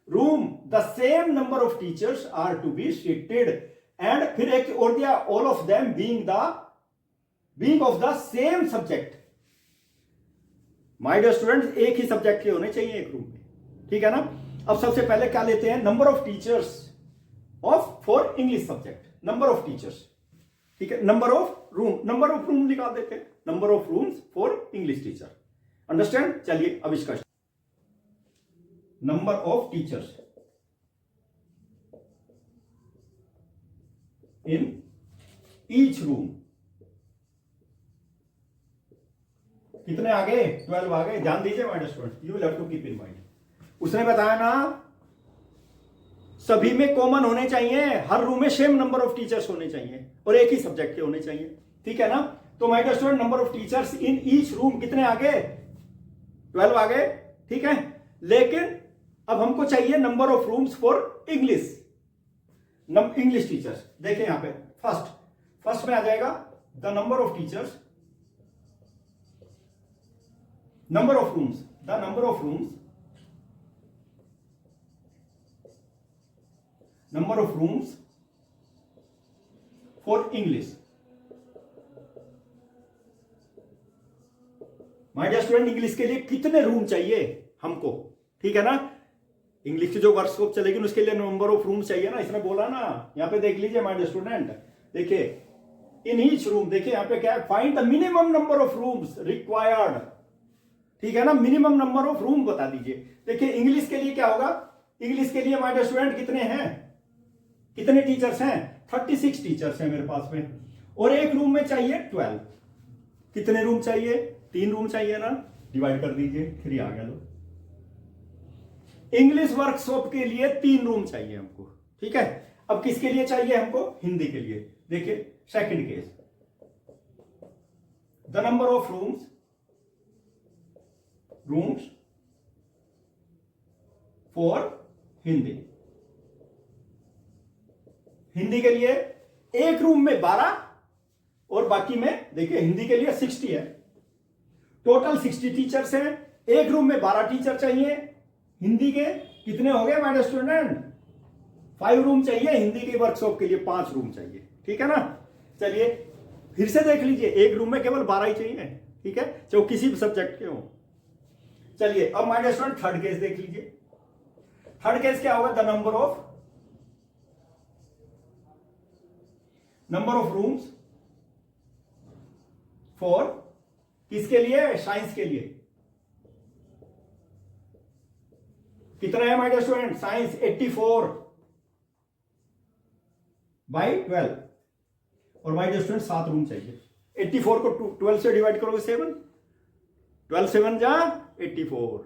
room the same number of teachers are to be seated. And फिर एक और दिया all of them being of the same subject. My dear students, एक ही subject के होने चाहिए एक रूम में, ठीक है ना। अब सबसे पहले क्या लेते हैं, number of teachers for English subject, number of teachers, ठीक है। नंबर ऑफ रूम निकाल देते हैं, number of rooms for English teacher, understand. चलिए अब इसका number of teachers in each room, कितने आ गए, 12 आ गए। ध्यान दीजिए my dear student, you will have to keep in mind. उसने बताया ना सभी में कॉमन होने चाहिए, हर रूम में सेम नंबर ऑफ टीचर्स होने चाहिए और एक ही सब्जेक्ट के होने चाहिए, ठीक है ना। तो my dear student, number of teachers in each room कितने आ गए, 12 आ गए, ठीक है। लेकिन अब हमको चाहिए number of rooms for English teachers. देखिए यहां पे फर्स्ट में आ जाएगा the number of teachers, number of rooms, the number of rooms for English. My dear student, English के लिए कितने रूम चाहिए हमको, ठीक है ना। इंग्लिश की जो वर्कशॉप चलेगी उसके लिए नंबर ऑफ रूम चाहिए ना, इसने बोला ना। यहां पे देख लीजिए माय डियर स्टूडेंट, देखिए इन ईच रूम, देखिए यहां पे क्या है, find the minimum number of rooms required, ठीक है ना। मिनिमम नंबर ऑफ रूम बता दीजिए। देखिए इंग्लिश के लिए क्या होगा, इंग्लिश के लिए माय डियर स्टूडेंट कितने हैं, कितने टीचर्स हैं, 36 टीचर्स हैं मेरे पास में, और एक रूम में चाहिए 12। कितने रूम चाहिए, 3 रूम चाहिए ना, डिवाइड कर दीजिए, 3 आ गया। लो, इंग्लिश वर्कशॉप के लिए 3 रूम चाहिए हमको, ठीक है। अब किसके लिए चाहिए हमको, हिंदी के लिए। देखिए second case, the number of rooms for Hindi के लिए एक रूम में 12 और बाकी में देखिए हिंदी के लिए 60 है, टोटल 60 टीचर्स हैं, एक रूम में 12 टीचर चाहिए। हिंदी के कितने हो गए माय डियर स्टूडेंट, 5 रूम चाहिए, हिंदी की वर्कशॉप के लिए 5 रूम चाहिए, ठीक है ना। चलिए फिर से देख लीजिए, एक रूम में केवल 12 ही चाहिए, ठीक है, चाहे किसी भी सब्जेक्ट के हो। चलिए अब my dear student third case देख लीजिए। थर्ड केस क्या होगा, the number of rooms for किसके लिए, साइंस के लिए। कितना है my dear student, science 84 by 12, और माय डियर स्टूडेंट 7 रूम चाहिए। 84 को 12 से डिवाइड करोगे 7, 12 7 जा 84।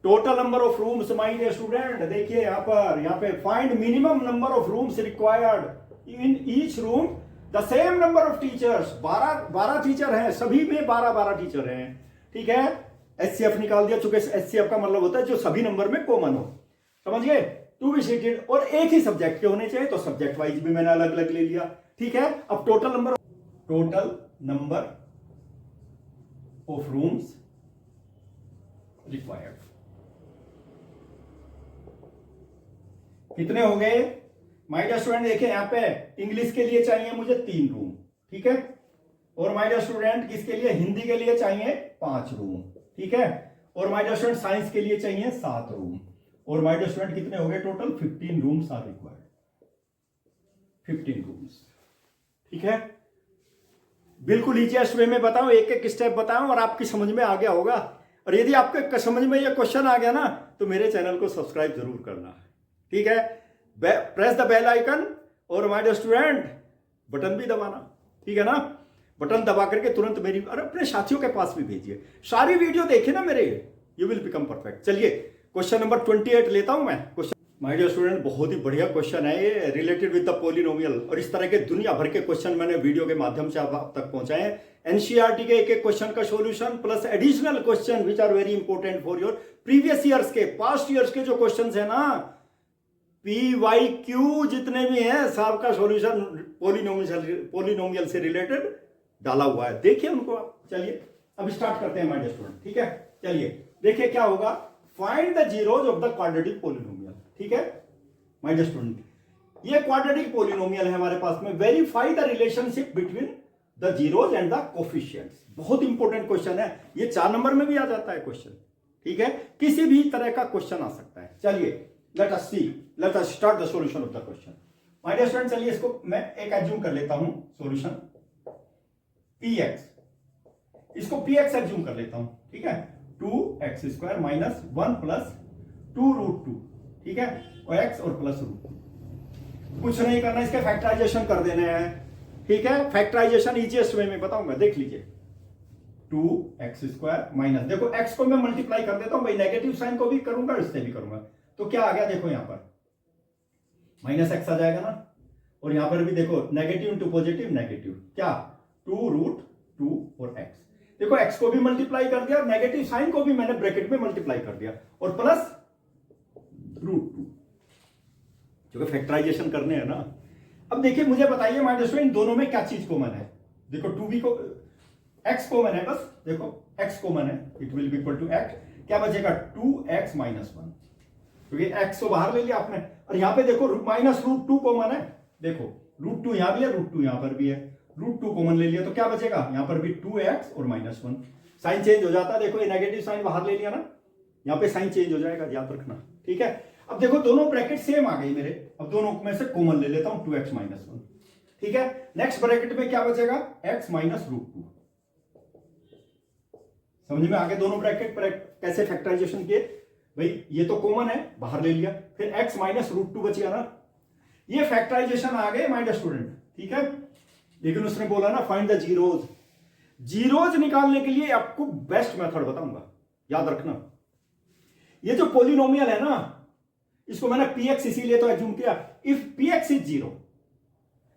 Total number of rooms my dear student, देखिए यहां पे find minimum number of rooms required in each room, the same number of teachers. 12 teacher हैं, सभी में 12 टीचर हैं, ठीक है। एचसीएफ निकाल दिया, चूंकि एचसीएफ का मतलब होता है जो सभी नंबर में कॉमन हो, समझ गए। टू बी सीटेड, और एक ही सब्जेक्ट के होने चाहिए, तो सब्जेक्ट वाइज भी मैंने अलग अलग ले लिया, ठीक है। अब total number of rooms required कितने हो गए माय डियर स्टूडेंट। देखिए यहां पे इंग्लिश के लिए चाहिए मुझे 3 रूम, ठीक है, और माय डियर स्टूडेंट किसके लिए, हिंदी के लिए चाहिए 5 रूम, ठीक है, और माय डियर स्टूडेंट साइंस के लिए चाहिए 7 रूम, और माय डियर स्टूडेंट कितने हो गए total, 15 rooms are required, 15 rooms, ठीक है। बिल्कुल इजीएस्ट वे में बताऊं, एक एक स्टेप बताऊं और आपकी समझ में आ गया होगा। और यदि आपके समझ में ये क्वेश्चन आ गया ना, तो मेरे चैनल को सब्सक्राइब जरूर करना, ठीक है। प्रेस द बेल आइकन, और माय डियर स्टूडेंट बटन भी दबाना, ठीक है ना। बटन दबा करके तुरंत मेरी और अपने साथियों के पास भी भेजिए, सारी वीडियो देखे ना मेरे, यू विल बिकम परफेक्ट। चलिए क्वेश्चन नंबर 28 लेता हूं मैं। क्वेश्चन माय डियर स्टूडेंट, बहुत ही बढ़िया क्वेश्चन है ये, रिलेटेड विद द पॉलिनोमियल, और इस तरह के दुनिया भर के क्वेश्चन मैंने वीडियो के माध्यम से आप तक पहुंचाए। एनसीईआरटी के एक क्वेश्चन का solution plus additional question which are very important for your previous years के, पास्ट ईयर्स के जो क्वेश्चन है ना, PYQ जितने भी हैं सबका सॉल्यूशन पॉलिनोमियल से रिलेटेड डाला हुआ है, देखिए उनको आप। चलिए अब स्टार्ट करते हैं माय डियर स्टूडेंट, ठीक है। चलिए देखिए क्या होगा, find the zeros of the quadratic polynomial, ठीक है माय डियर स्टूडेंट। ये क्वाड्रेटिक पॉलिनोमियल है हमारे पास में। Verify the relationship between the zeros and the coefficients. बहुत इंपॉर्टेंट क्वेश्चन है ये, 4 नंबर में भी आ जाता है क्वेश्चन, ठीक है, किसी भी तरह का क्वेश्चन आ सकता है। चलिए let us see, let us start the solution of the question. My dear student, चलिए इसको मैं एक एज्यूम कर लेता हूं सॉल्यूशन px, इसको px एज्यूम कर लेता हूं, ठीक है, 2x² माइनस 1 प्लस 2√2, ठीक है, और x और प्लस √2। कुछ नहीं करना, इसके फैक्टराइजेशन कर देने हैं, ठीक है। फैक्टराइजेशन इजीएस्ट वे में बताऊंगा, देख लीजिए। 2x² माइनस, देखो x को मैं मल्टीप्लाई कर देता हूं भाई, नेगेटिव साइन को भी करूंगा इससे भी करूंगा, तो क्या आ गया देखो यहां पर माइनस x आ जाएगा ना, और यहां पर भी देखो नेगेटिव इंटू पॉजिटिव नेगेटिव, क्या 2√2 और x। देखो x को भी मल्टीप्लाई कर दिया और नेगेटिव साइन को भी मैंने ब्रैकेट में मल्टीप्लाई कर दिया, और प्लस √2, क्योंकि फैक्टराइजेशन करने हैं ना। अब देखिए मुझे बताइए माय डियर स्टूडेंट, इन दोनों में क्या चीज कॉमन है? देखो 2b को x कॉमन है, बस देखो x कॉमन है, it will be equal to x, क्या बचेगा 2x माइनस 1, क्योंकि x को बाहर ले लिया आपने, और यहां पे देखो माइनस √2 कॉमन है, देखो √2 यहां भी है, √2 यहां पर भी है, √2 कॉमन ले लिया तो क्या बचेगा यहां पर भी 2x और -1, साइन चेंज हो जाता है, देखो ये नेगेटिव साइन बाहर ले लिया ना, यहां पे साइन चेंज हो जाएगा, याद रखना, ठीक है। अब देखो दोनों ब्रैकेट सेम आ गई मेरे, अब दोनों में से कॉमन ले लेता हूं 2x माइनस 1, ठीक है। नेक्स्ट ब्रैकेट में क्या बचेगा x माइनस √2, समझ में आगे दोनों ब्रैकेट पर कैसे फैक्टराइजेशन किए भाई, ये तो कॉमन है बाहर ले लिया, फिर x माइनस √2 बचेगा ना, ये फैक्टराइजेशन आ गए माय डियर स्टूडेंट, ठीक है। लेकिन उसने बोला ना फाइंड द जीरोज, जीरोज निकालने के लिए आपको बेस्ट मेथड बताऊंगा, याद रखना। ये जो पॉलिनोमियल है ना, इसको मैंने px इसीलिए तो एज्यूम किया, इफ px इज 0,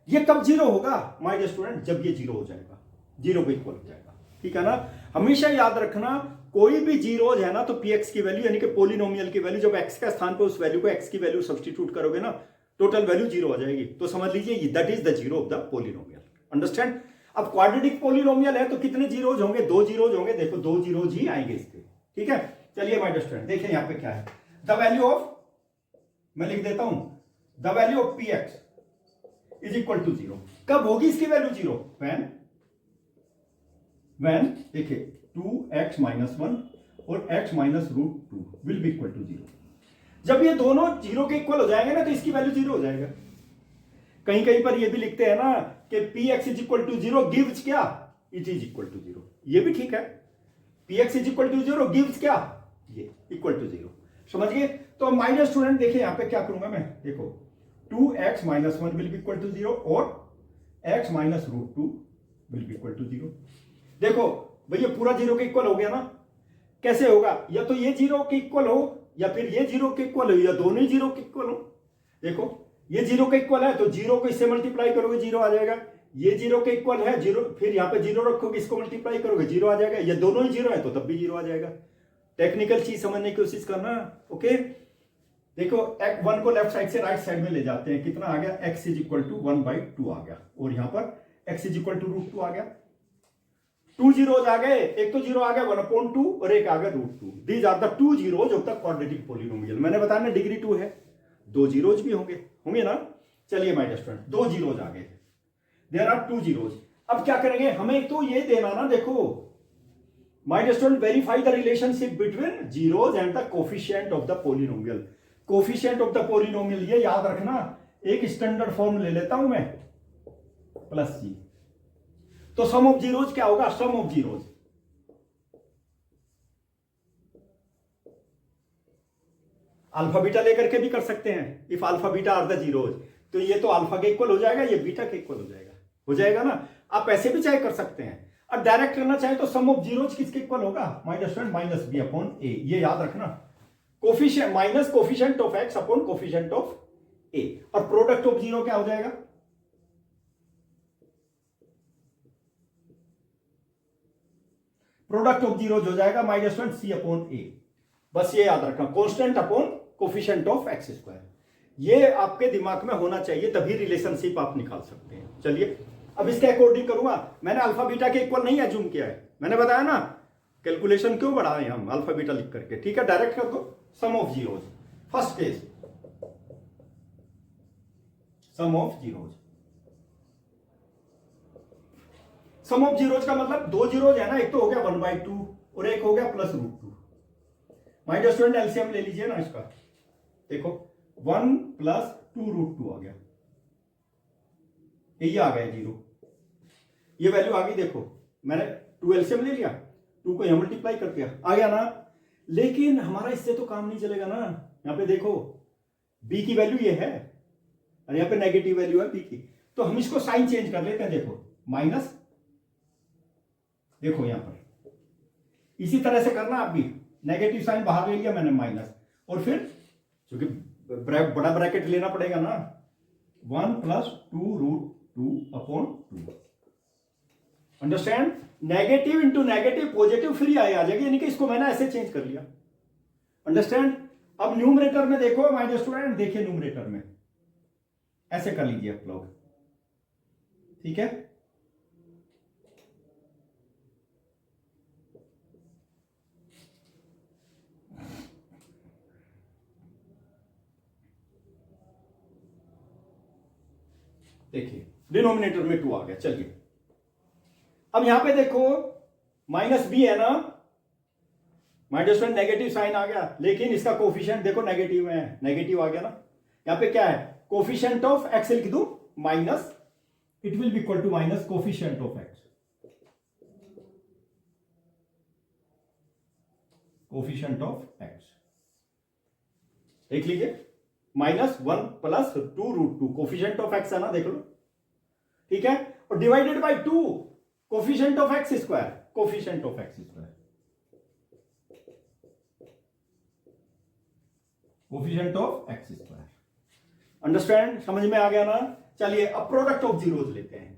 ये कब 0 होगा माय डियर स्टूडेंट? जब ये 0 हो जाएगा, 0 को इक्वल हो जाएगा, ठीक है ना। हमेशा याद रखना कोई भी जीरोज है ना तो px की वैल्यू यानी कि पॉलिनोमियल की वैल्यू, जब x का स्थान पर उस वैल्यू को x की वैल्यू सब्स्टिट्यूट करोगे ना, टोटल वैल्यू 0 आ जाएगी, तो समझ लीजिए that is the zero of the polynomial, understand. अब क्वाड्रेटिक पॉलिनोमियल है तो कितने जीरोज होंगे? 2 जीरोज होंगे, देखो 2 जीरोज ही आएंगे इसके, ठीक है। चलिए माय डियर स्टूडेंट देखिए यहां पे क्या है, द वैल्यू ऑफ, मैं लिख देता हूं, the value of px is equal to 0। कब होगी इसकी वैल्यू 0? व्हेन देखिए 2x माइनस 1 और x minus √2 will be equal to 0। जब ये दोनों 0 के इक्वल हो जाएंगे ना तो इसकी वैल्यू 0 हो जाएगा। कहीं कहीं पर ये भी लिखते हैं ना कि px is equal to 0 gives क्या, इट इज इक्वल टू 0, ये भी ठीक है, px is equal to 0 gives क्या, ये इक्वल टू 0, समझ गए। तो माय डियर स्टूडेंट देखिए यहां पे क्या करूंगा मैं, देखो 2x minus 1 will be equal to 0 और x minus √2 will be equal to 0। देखो भैया पूरा 0 के इक्वल हो गया ना, कैसे होगा, या तो ये 0 के इक्वल हो या फिर ये 0 के इक्वल हो, या दोनों ही 0 के इक्वल हो। देखो ये 0 के इक्वल है तो 0 को इससे मल्टीप्लाई करोगे 0 आ जाएगा, ये 0 के इक्वल है 0, फिर यहां पे 0 रखोगे, इसको मल्टीप्लाई करोगे 0 आ जाएगा, ये दोनों ही 0 है तो तब भी 0 आ जाएगा। टेक्निकल चीज समझने की कोशिश करना, ओके। देखो x1 को लेफ्ट साइड से राइट साइड में ले जाते हैं, कितना आ गया, x इज इक्वल टू 1/2 आ गया, और यहां पर x इज इक्वल टू √2 आ गया, 2 जीरोज आ गए, एक तो 0 आ गया 1/2 और एक आ गया √2, these are the 2 zeros of the quadratic polynomial. मैंने बताया ना डिग्री 2 है, 2 जीरोज भी होंगे होंगे ना। चलिए माय डियर स्टूडेंट 2 जीरोज आ गए, देयर आर 2 जीरोज। अब क्या करेंगे, हमें तो ये देना ना, देखो my dear student verify the relationship between zeros and the coefficient of the polynomial. Coefficient of the polynomial ये याद रखना, एक स्टैंडर्ड फॉर्म ले लेता हूं मैं, प्लस जी, तो सम ऑफ जीरोज क्या होगा, sum of zeros, alpha beta लेकर के भी कर सकते हैं, if alpha beta are the zeros, तो ये तो अल्फा के इक्वल हो जाएगा, ये बीटा के इक्वल हो जाएगा ना। आप ऐसे भी चाहे कर सकते हैं, और डायरेक्ट करना चाहे तो सम ऑफ जीरोज किसके इक्वल होगा my dear student, minus B upon A, ये याद रखना, coefficient minus coefficient of X upon coefficient of A, और प्रोडक्ट ऑफ जीरो क्या हो जाएगा, प्रोडक्ट ऑफ जीरो हो जाएगा my dear student C upon A. बस ये याद रखना, constant upon coefficient of X square, ये आपके दिमाग में होना चाहिए, तभी रिलेशनशिप आप निकाल सकते हैं। चलिए अब इसके अकॉर्डिंग करूंगा, मैंने अल्फा बीटा के इक्वल नहीं एज्यूम किया है, मैंने बताया ना कैलकुलेशन क्यों बढ़ाए हम अल्फा बीटा लिख करके, ठीक है। डायरेक्ट कर दो, sum of zeros, first case sum of zeros. Sum of zeros का मतलब दो जीरोज है ना, एक तो हो गया 1/2 और एक हो गया +√2। माय डियर स्टूडेंट एलसीएम ले लीजिए ना इसका, देखो 1 + 2√2 आ गया, ये आ गया 0, ये वैल्यू आ गई। देखो मैंने 2 एलसीएम ले लिया, 2 को यहां मल्टीप्लाई कर दिया, आ गया ना। लेकिन हमारा इससे तो काम नहीं चलेगा ना, यहां पे देखो b की वैल्यू ये है और यहां पे नेगेटिव वैल्यू है b की, तो हम इसको साइन चेंज कर लेते हैं। देखो माइनस, देखो यहां पर इसी तरह से करना आप भी, नेगेटिव साइन बाहर ले लिया मैंने माइनस, और फिर क्योंकि बड़ा ब्रैकेट लेना पड़ेगा ना, 1 + 2√2/2। Understand? Negative into negative positive free आ जाएगी, यानी कि इसको मैंने ऐसे चेंज कर लिया। अंडरस्टैंड? अब न्यूमरेटर में देखो माय डियर स्टूडेंट, देखिए न्यूमरेटर में ऐसे कर लीजिए आप लोग, ठीक है। देखिए डिनोमिनेटर में 2 आ गया। चलिए अब यहां पे देखो -b है ना, my dear student negative sign आ गया, लेकिन इसका कोफिशिएंट देखो नेगेटिव है, नेगेटिव आ गया ना। यहां पे क्या है, कोफिशिएंट ऑफ x लिख दूं minus, it will be equal to minus coefficient of x, coefficient of x देख लीजिए, -1 + 2√2 कोफिशिएंट ऑफ x है ना, देख लो, ठीक है। और divided by 2 coefficient of x square, coefficient of x square, coefficient of x square. Understand? समझ में आ गया ना। चलिए अब प्रोडक्ट ऑफ जीरोज लेते हैं,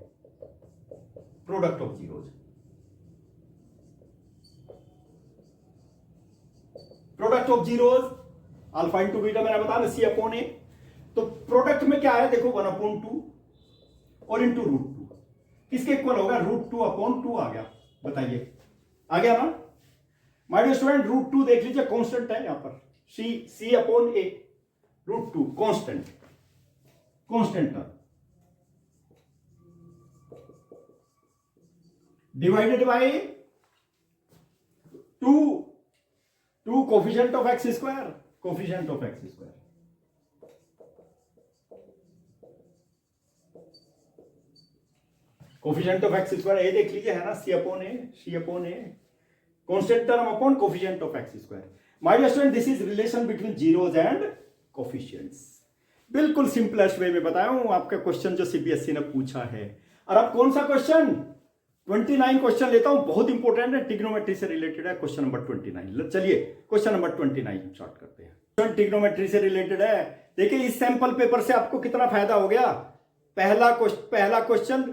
product of zeros. Product of zeros alpha into beta मैंने बताया ना, C/A। तो प्रोडक्ट में क्या है, देखो 1/2 और इंटू √2, किसके इक्वल होगा, √2/2 आ गया। बताइए आ गया ना। माय डियर स्टूडेंट √2 देख लीजिए कांस्टेंट है यहां पर, C/A √2 constant, constant term, divided by 2 coefficient of x square, coefficient of x square. Coefficient of x square ये देख लीजिए है ना, C/A constant term upon coefficient of x square. My dear student this is relation between zeros and coefficients. बिल्कुल simplest way में बताया हूं, आपका क्वेश्चन जो सीबीएसई ने पूछा है। और अब कौन सा क्वेश्चन, 29 क्वेश्चन लेता हूं, बहुत इंपॉर्टेंट है, ट्रिग्नोमेट्री से रिलेटेड है, क्वेश्चन नंबर 29। चलिए क्वेश्चन नंबर 29 स्टार्ट करते हैं। ट्रिग्नोमेट्री से रिलेटेड है। देखिए इस सैंपल पेपर से आपको कितना फायदा हो गया। पहला क्वेश्चन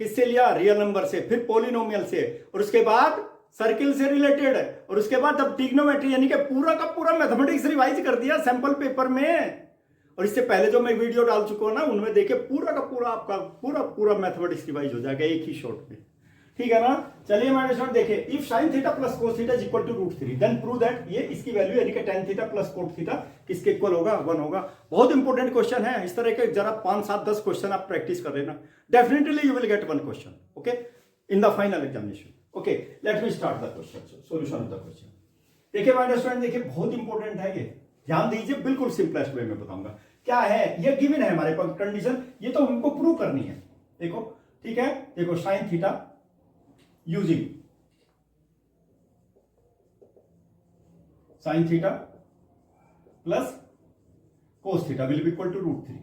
किससे लिया, रियल नंबर से, फिर पॉलिनोमियल से, और उसके बाद सर्किल से रिलेटेड, और उसके बाद अब ट्रिग्नोमेट्री, यानी कि पूरा का पूरा मैथमेटिक्स रिवाइज कर दिया सैंपल पेपर में। और इससे पहले जो मैं वीडियो डाल चुका हूं ना, उनमें देखिए पूरा का पूरा आपका पूरा मैथमेटिक्स रिवाइज हो जाएगा एक ही शॉट में, ठीक है ना। चलिए हमारे स्टूडेंट देखिए, if sin theta plus cos theta is equal to √3 then prove that, ये इसकी वैल्यू यानी कि tan theta plus cot theta किसके इक्वल होगा, 1 होगा। बहुत इंपॉर्टेंट क्वेश्चन है, इस तरह के जरा 5 7 10 क्वेश्चन आप प्रैक्टिस कर लेना, definitely you will gate 1 question, okay, in the final examination. Okay let me start the question, solution of the question. देखिए हमारे स्टूडेंट देखिए बहुत इंपॉर्टेंट है ये, ध्यान दीजिए, बिल्कुल सिंपलेस्ट वे में बताऊंगा। क्या है, ये गिवन है हमारे पास कंडीशन, ये तो हमको प्रूव करनी है। देखो ठीक है, देखो sin theta using sin theta plus cos theta will be equal to √3।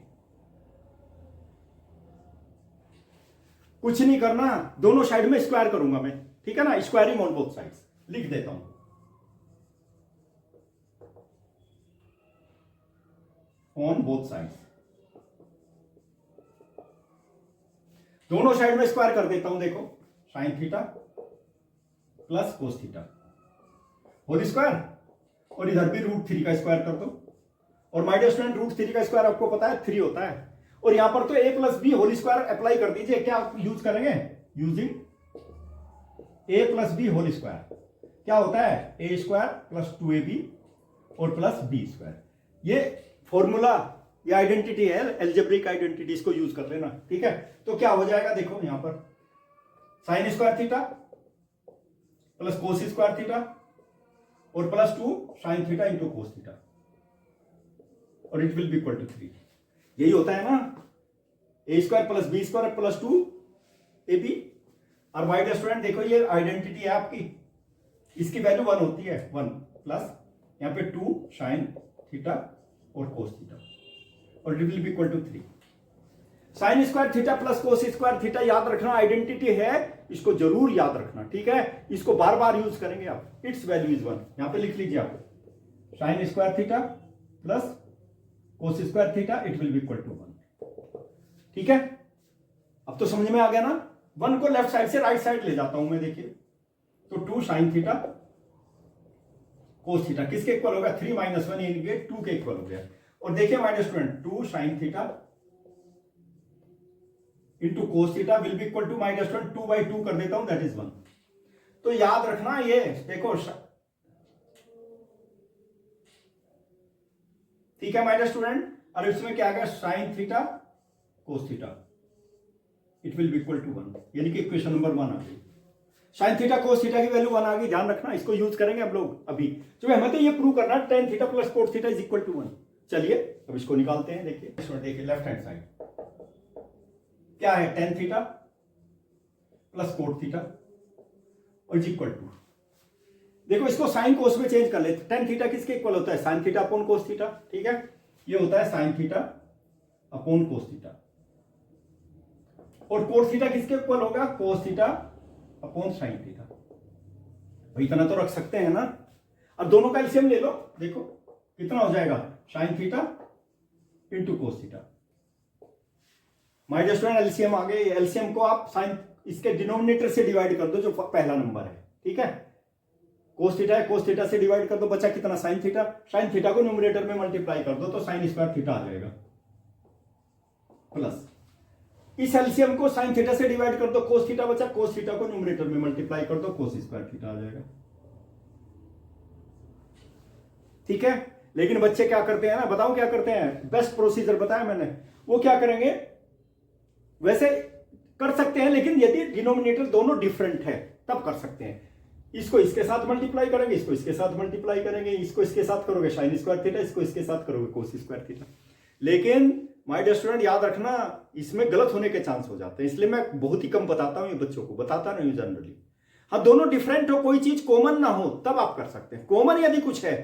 कुछ नहीं करना, दोनों साइड में स्क्वायर करूंगा मैं, ठीक है ना, स्क्वायरिंग ऑन बोथ साइड्स लिख देता हूं, ऑन बोथ साइड्स, दोनों साइड में स्क्वायर कर देता हूं। देखो sin theta plus cos theta whole square, और इधर भी √3 का स्क्वायर कर दो। और माय डियर स्टूडेंट √3 का स्क्वायर आपको पता है 3 होता है, और यहां पर तो a plus b whole square apply कर दीजिए। क्या यूज करेंगे, using a plus b whole square, क्या होता है a स्क्वायर प्लस 2ab और प्लस b स्क्वायर। ये फॉर्मूला ये आइडेंटिटी है, एल्जेब्रिक आइडेंटिटी, इसको यूज कर लेना, ठीक है। तो क्या हो जाएगा देखो यहां पर, sine square theta plus cos square theta और plus 2 sine theta into cos theta, और it will be equal to 3। यही होता है ना, A square plus B square plus 2 A B. और वाई स्टूडेंट देखो ये आइडेंटिटी है आपकी, इसकी वैल्यू 1 होती है, 1 प्लस यहां पे 2 साइन थीटा और कोस थीटा, और it will be equal to 3। Sine square theta plus cos square theta याद रखना आइडेंटिटी है, इसको जरूर याद रखना, ठीक है। इसको बार बार यूज करेंगे आप, इट्स वैल्यू इज 1, यहां पे लिख लीजिए आप, sine square theta plus cos square theta it will be equal to 1, ठीक है। अब तो समझ में आ गया ना। 1 को लेफ्ट साइड से राइट साइड ले जाता हूं मैं, देखिए तो 2 साइन थीटा कोस थीटा किसके इक्वल हो गया, 3 माइनस 1 यानी 2 के इक्वल हो गया। और देखिए my dear student 2 sine theta into cos theta will be equal to my dear student 2/2 कर देता हूं, दैट इज 1। तो याद रखना ये देखो, ठीक है माय डियर स्टूडेंट। और इसमें क्या आ गया, sine theta cos theta it will be equal to 1, यानी कि इक्वेशन नंबर 1 आ गई। साइन थीटा कोस थीटा की वैल्यू 1 आ गई, ध्यान रखना, इसको यूज करेंगे हम लोग अभी, जो हमें तो ये प्रूव करना है tan theta plus cos theta is equal to 1। चलिए अब इसको निकालते हैं, देखिए लेफ्ट हैंड साइड क्या है, tan theta plus cot theta और इज इक्वल टू, देखो इसको साइन कोस में चेंज कर लेते। टेन थीटा किसके इक्वल होता है, sine theta upon cos theta, ठीक है। ये होता है साइन थीटा अपॉन कोस थीटा, और कोट थीटा किसके इक्वल होगा, cos theta upon sine theta, वही इतना तो रख सकते हैं ना। अब दोनों का एलसीएम ले लो, देखो कितना हो जाएगा, sine theta into cos theta. My dear student LCM आ गए, एलसीएम को आप साइन इसके डिनोमिनेटर से डिवाइड कर दो, जो पहला नंबर है, ठीक है। कोस थीटा है, कोस थीटा से डिवाइड कर दो, बचा कितना, साइन थीटा। साइन थीटा को न्यूमरेटर में मल्टीप्लाई कर दो तो साइन स्क्वायर थीटा आ जाएगा, प्लस इस एलसीएम को साइन थीटा से डिवाइड कर दो, कोस थीटा बचा, कोस थीटा को न्यूमरेटर में मल्टीप्लाई कर दो, कोस स्क्वायर थीटा आ जाएगा, ठीक है। लेकिन बच्चे क्या करते हैं ना, बताओ क्या करते हैं, बेस्ट प्रोसीजर बताया मैंने, वो क्या करेंगे, वैसे कर सकते हैं लेकिन यदि डिनोमिनेटर दोनों डिफरेंट है तब कर सकते हैं। इसको इसके साथ मल्टीप्लाई करेंगे, इसको इसके साथ मल्टीप्लाई करेंगे, इसको इसके साथ करोगे साइन स्क्वायर थीटा, इसको इसके साथ करोगे कोस स्क्वायर थीटा। लेकिन माय डियर स्टूडेंट याद रखना, इसमें गलत होने के चांस हो जाते हैं, इसलिए मैं बहुत ही कम बताता हूं, ये बच्चों को बताता नहीं हूं जनरली। हाँ दोनों डिफरेंट हो, कोई चीज कॉमन ना हो तब आप कर सकते हैं, कॉमन यदि कुछ है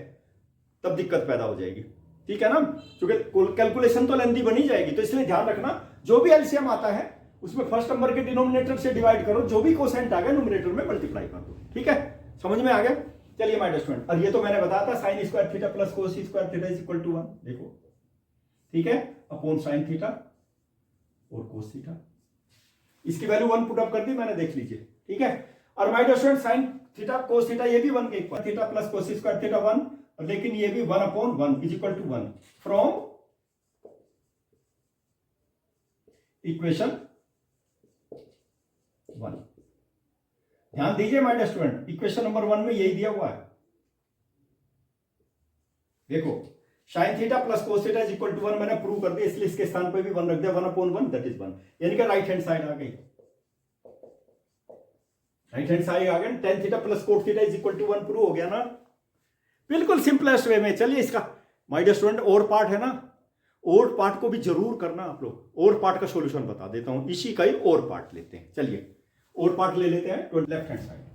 तब दिक्कत पैदा हो जाएगी, ठीक है ना, क्योंकि कैलकुलेशन तो लेंदी बनी जाएगी। तो इसलिए ध्यान रखना, जो भी एलसीएम आता है उसमें फर्स्ट नंबर के डिनोमिनेटर से डिवाइड करो, जो भी कोसेंट आ गया न्यूमरेटर में मल्टीप्लाई कर दो, ठीक है। समझ में आ गया। चलिए माय डियर स्टूडेंट, और ये तो मैंने बताया था sine square theta plus cos square theta is equal to 1, देखो ठीक है, अपॉन साइन थीटा और कोस थीटा, इसकी वैल्यू 1 पुट अप कर दी मैंने, देख लीजिए, ठीक है। और my dear student sine theta cos theta ये भी 1 के equal, theta plus cos square theta 1, लेकिन ये भी 1 upon 1 is equal to 1 from equation 1। ध्यान दीजिए my dear student, equation number 1 में यही दिया हुआ है, देखो sine theta plus cos theta is equal to 1 मैंने प्रूव कर दिया, इसलिए इसके स्थान पे भी 1 रख दिया, 1 अपॉन 1 दैट इज 1, यानी कि राइट हैंड साइड आ गई, राइट हैंड साइड आ गया। tan theta plus cot theta is equal to 1 prove हो गया ना, बिल्कुल सिंपलेस्ट वे में। चलिए इसका माय डियर स्टूडेंट और पार्ट है ना, और पार्ट को भी जरूर करना आप लोग, और पार्ट का सॉल्यूशन बता देता हूं, इसी का ही और पार्ट लेते हैं। चलिए और पार्ट ले लेते हैं, तो लेफ्ट हैंड साइड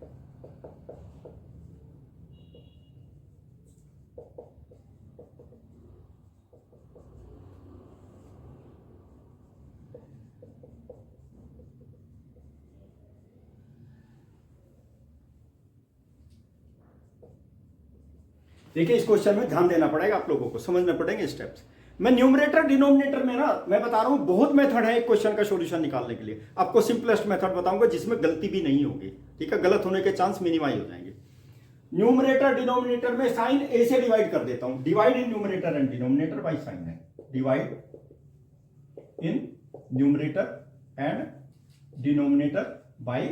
देखिए, इस क्वेश्चन में ध्यान देना पड़ेगा आप लोगों को, समझना पड़ेंगे स्टेप्स। मैं न्यूमरेटर डिनोमिनेटर में ना, मैं बता रहा हूं बहुत मेथड है एक क्वेश्चन का सॉल्यूशन निकालने के लिए, आपको सिंपलेस्ट मेथड बताऊंगा जिसमें गलती भी नहीं होगी, ठीक है, गलत होने के चांस मिनिमाइज हो जाएंगे। न्यूमरेटर डिनोमिनेटर में साइन ए से डिवाइड कर देता हूं, divide in numerator and denominator by sine है, divide in numerator and denominator by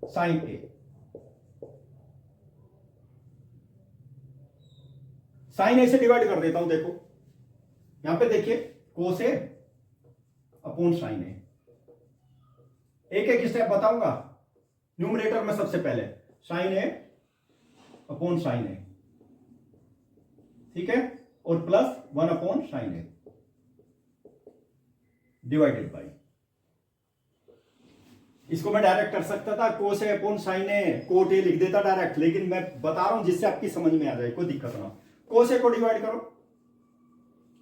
sine A. Sine A से डिवाइड कर देता हूं, देखो यहां पे देखिए कोस ए अपॉन साइन ए, एक एक स्टेप बताऊंगा। न्यूमरेटर में सबसे पहले sine A upon sine A, ठीक है, और plus 1 upon sine A divided by, इसको मैं डायरेक्ट कर सकता था cos A upon sine A, cot A लिख देता डायरेक्ट, लेकिन मैं बता रहा हूं जिससे आपकी समझ में आ जाए, कोई दिक्कत ना। कोस ए को डिवाइड करो,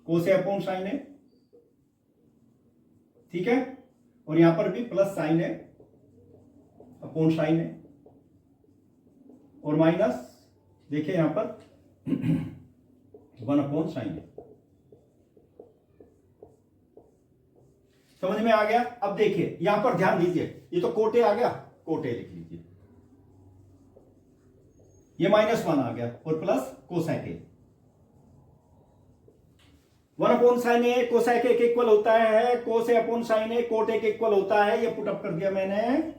कोस ए अपॉन साइन ए, ठीक है, और यहां पर भी plus sign A upon sine ए, और माइनस देखिए यहां पर 1 अपॉन साइन ए। समझ में आ गया? अब देखिए यहां पर ध्यान दीजिए, ये तो कोटे आ गया, कोटे लिख लीजिए, ये -1 आ गया और plus cosec A, 1 upon sine A cosec A के इक्वल होता है, cos A upon sine A cot A के इक्वल होता है, ये पुटअप कर दिया मैंने,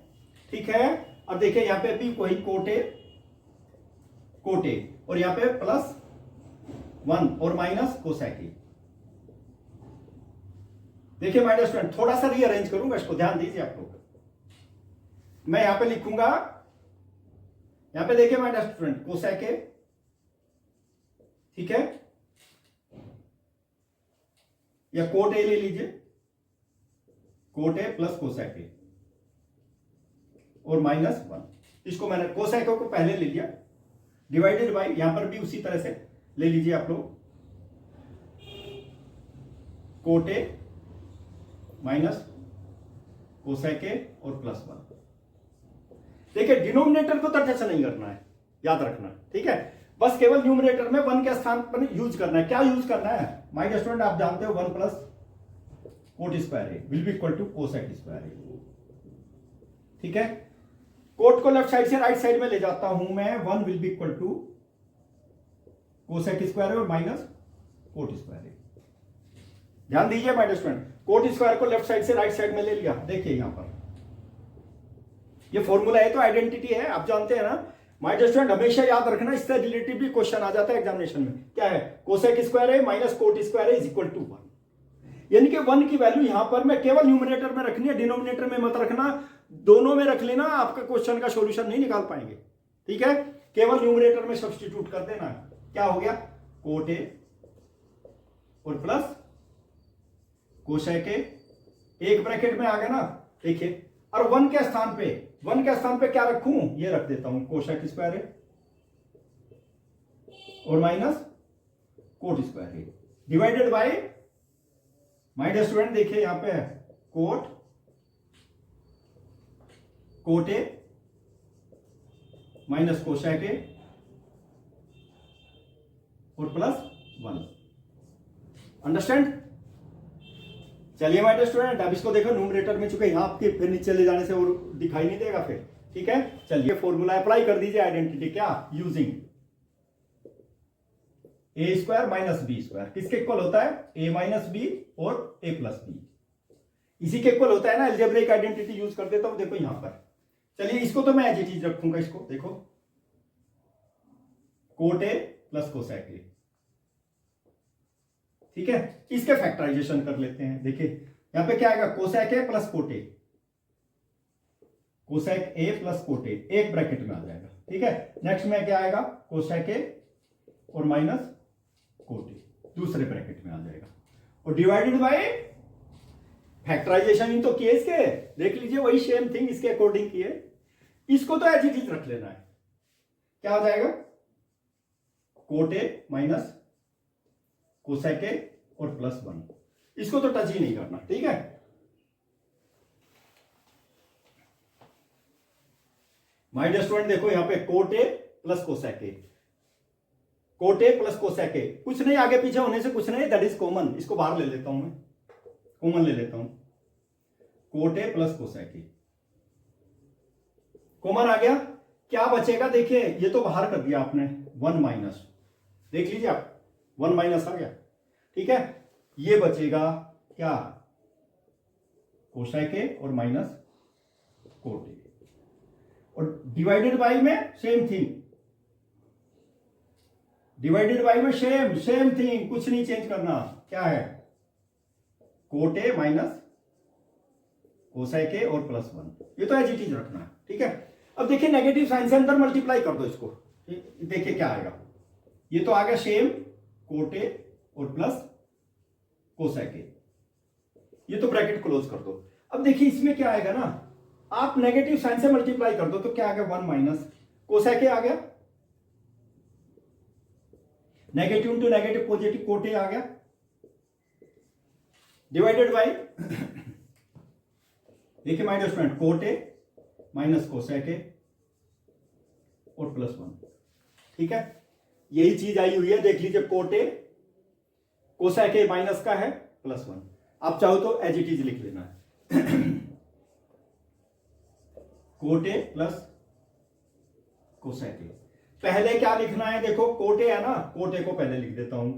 ठीक है। अब देखिए यहां पे भी वही कोटे कोटे, और यहां पे प्लस 1 और माइनस कोसेक ए। देखिए माय डियर स्टूडेंट, थोड़ा सा रीअरेंज करूंगा इसको, ध्यान दीजिए आप लोग। मैं यहां पे लिखूंगा, यहां पे देखिए my dear student cosec A, ठीक है, या कोट ए ले लीजिए, cot A plus cosec A और -1, इसको मैंने कोसेक ए को पहले ले लिया, डिवाइडेड बाय, यहां पर भी उसी तरह से ले लीजिए आप लोग, coat A minus cosec A और +1। देखिए डिनोमिनेटर को तो टच नहीं करना है, याद रखना, ठीक है, बस केवल न्यूमरेटर में 1 के स्थान पर यूज करना है। क्या यूज करना है माय डियर स्टूडेंट, आप जानते हो 1 plus cot square A will be equal to cosec square A, ठीक है। कोट को लेफ्ट साइड से राइट साइड में ले जाता हूं मैं, 1 will be equal to cosec square A और माइनस कोट स्क्वायर ए। ध्यान दीजिए my dear student, cot square को लेफ्ट साइड से राइट साइड में ले लिया, देखिए यहां पर ये फॉर्मूला है तो आइडेंटिटी है, आप जानते हैं ना माय डियर स्टूडेंट, हमेशा याद रखना, इससे रिलेटेड भी क्वेश्चन आ जाता है एग्जामिनेशन में। क्या है, cosec square A minus cot square A is equal to 1, यानी कि 1 की वैल्यू यहां पर मैं केवल न्यूमरेटर में रखनी है, डिनोमिनेटर में मत रखना, दोनों में रख लेना, आपका क्वेश्चन का सॉल्यूशन नहीं निकाल पाएंगे, ठीक है। केवल न्यूमरेटर में सब्स्टिट्यूट कर देना, क्या हो गया, कोट ए और प्लस कोसेक ए, एक ब्रैकेट में आ गया ना, देखिए, और 1 के स्थान पे क्या रखूं, ये रख देता हूं कोसेक स्क्वायर ए और minus cot square A divided by, my dear student देखिए यहां पे है cot A minus cosec A और +1, अंडरस्टैंड। चलिए माय डियर स्टूडेंट, अब इसको देखो न्यूमरेटर में, चुके यहां आपके फिर नीचे ले जाने से और दिखाई नहीं देगा फिर, ठीक है। चलिए फॉर्मूला अप्लाई कर दीजिए, आइडेंटिटी क्या, using a square minus b square किसके इक्वल होता है, ए माइनस बी और ए प्लस बी, इसी के इक्वल होता है ना, अलजेब्रिक आइडेंटिटी यूज कर देता हूं, देखो यहां पर। चलिए इसको तो मैं ऐसी चीज रखूंगा, इसको देखो coat A plus cosec A, ठीक है, इसके फैक्टराइजेशन कर लेते हैं। देखिए यहां पे क्या आएगा, cosec A plus cot A, cosec A plus cot A एक ब्रैकेट में आ जाएगा, ठीक है। नेक्स्ट में क्या आएगा, कोसेक ए और माइनस कोट ए दूसरे ब्रैकेट में आ जाएगा, और डिवाइडेड बाय, फैक्टराइजेशन ही तो किए इसके, देख लीजिए वही सेम थिंग इसके अकॉर्डिंग किए, इसको तो ऐसी चीज रख लेना है, क्या आ जाएगा, coat A minus cosec A और +1, इसको तो टच ही नहीं करना, ठीक है। माय डियर स्टूडेंट देखो यहां पे cot A plus cosec A, cot A plus cosec ए, कुछ नहीं आगे पीछे होने से कुछ नहीं, दैट इज कॉमन, इसको बाहर ले लेता हूं मैं, कॉमन ले लेता हूं, cot A plus cosec A common आ गया, क्या बचेगा, देखिए ये तो बाहर कर दिया आपने, 1 माइनस, देख लीजिए आप 1 माइनस आ गया, ठीक है। ये बचेगा क्या, कोसेक ए और माइनस कोट ए, और डिवाइडेड बाय में सेम थिंग, डिवाइडेड बाई में सेम सेम थिंग, कुछ नहीं चेंज करना। क्या है? Cot A minus cosec A और प्लस 1, ये तो एज इट इज रखना है। ठीक है, अब देखिए नेगेटिव साइन से अंदर मल्टीप्लाई कर दो इसको, देखिए क्या आएगा। ये तो आ गया सेम कोट ए और प्लस कोसेक ए, ये तो ब्रैकेट क्लोज कर दो। अब देखिए इसमें क्या आएगा ना, आप नेगेटिव साइन से मल्टीप्लाई कर दो तो क्या आ गया 1 माइनस कोसेक ए आ गया, negative into negative positive cot A आ गया, डिवाइडेड बाई देखिए my dear student cot A minus cosec A और प्लस 1। ठीक है, यही चीज आई हुई है, देख लीजिए कोट ए कोसेक ए माइनस का है प्लस 1, आप चाहो तो एज इट इज लिख लेना है कोट ए प्लस कोसेक ए। पहले क्या लिखना है, देखो कोट ए है ना, कोट ए को पहले लिख देता हूं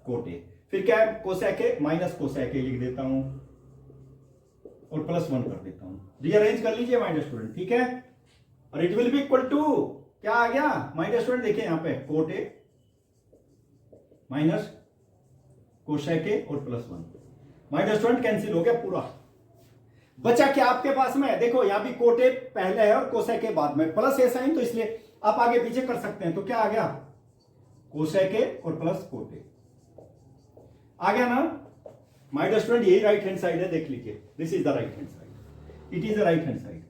कोट ए, फिर क्या है कोसेक ए माइनस कोसेक ए लिख देता हूं और प्लस 1 कर देता हूं। रीअरेंज कर लीजिए माय डियर स्टूडेंट। ठीक है, और it will be equal to क्या आ गया माय डियर स्टूडेंट, देखिए यहां पे cot A minus cosec A और plus 1, my dear student cancel हो गया पूरा। बचा क्या आपके पास में, देखो यहां भी कोट ए पहले है और कोसेक ए बाद में, प्लस ए साइन तो इसलिए आप आगे पीछे कर सकते हैं। तो क्या आ गया कोसेक ए और प्लस कोट ए आ गया ना माय डियर स्टूडेंट, यही राइट हैंड साइड है, देख लीजिए this is the right hand side, it is the right hand side.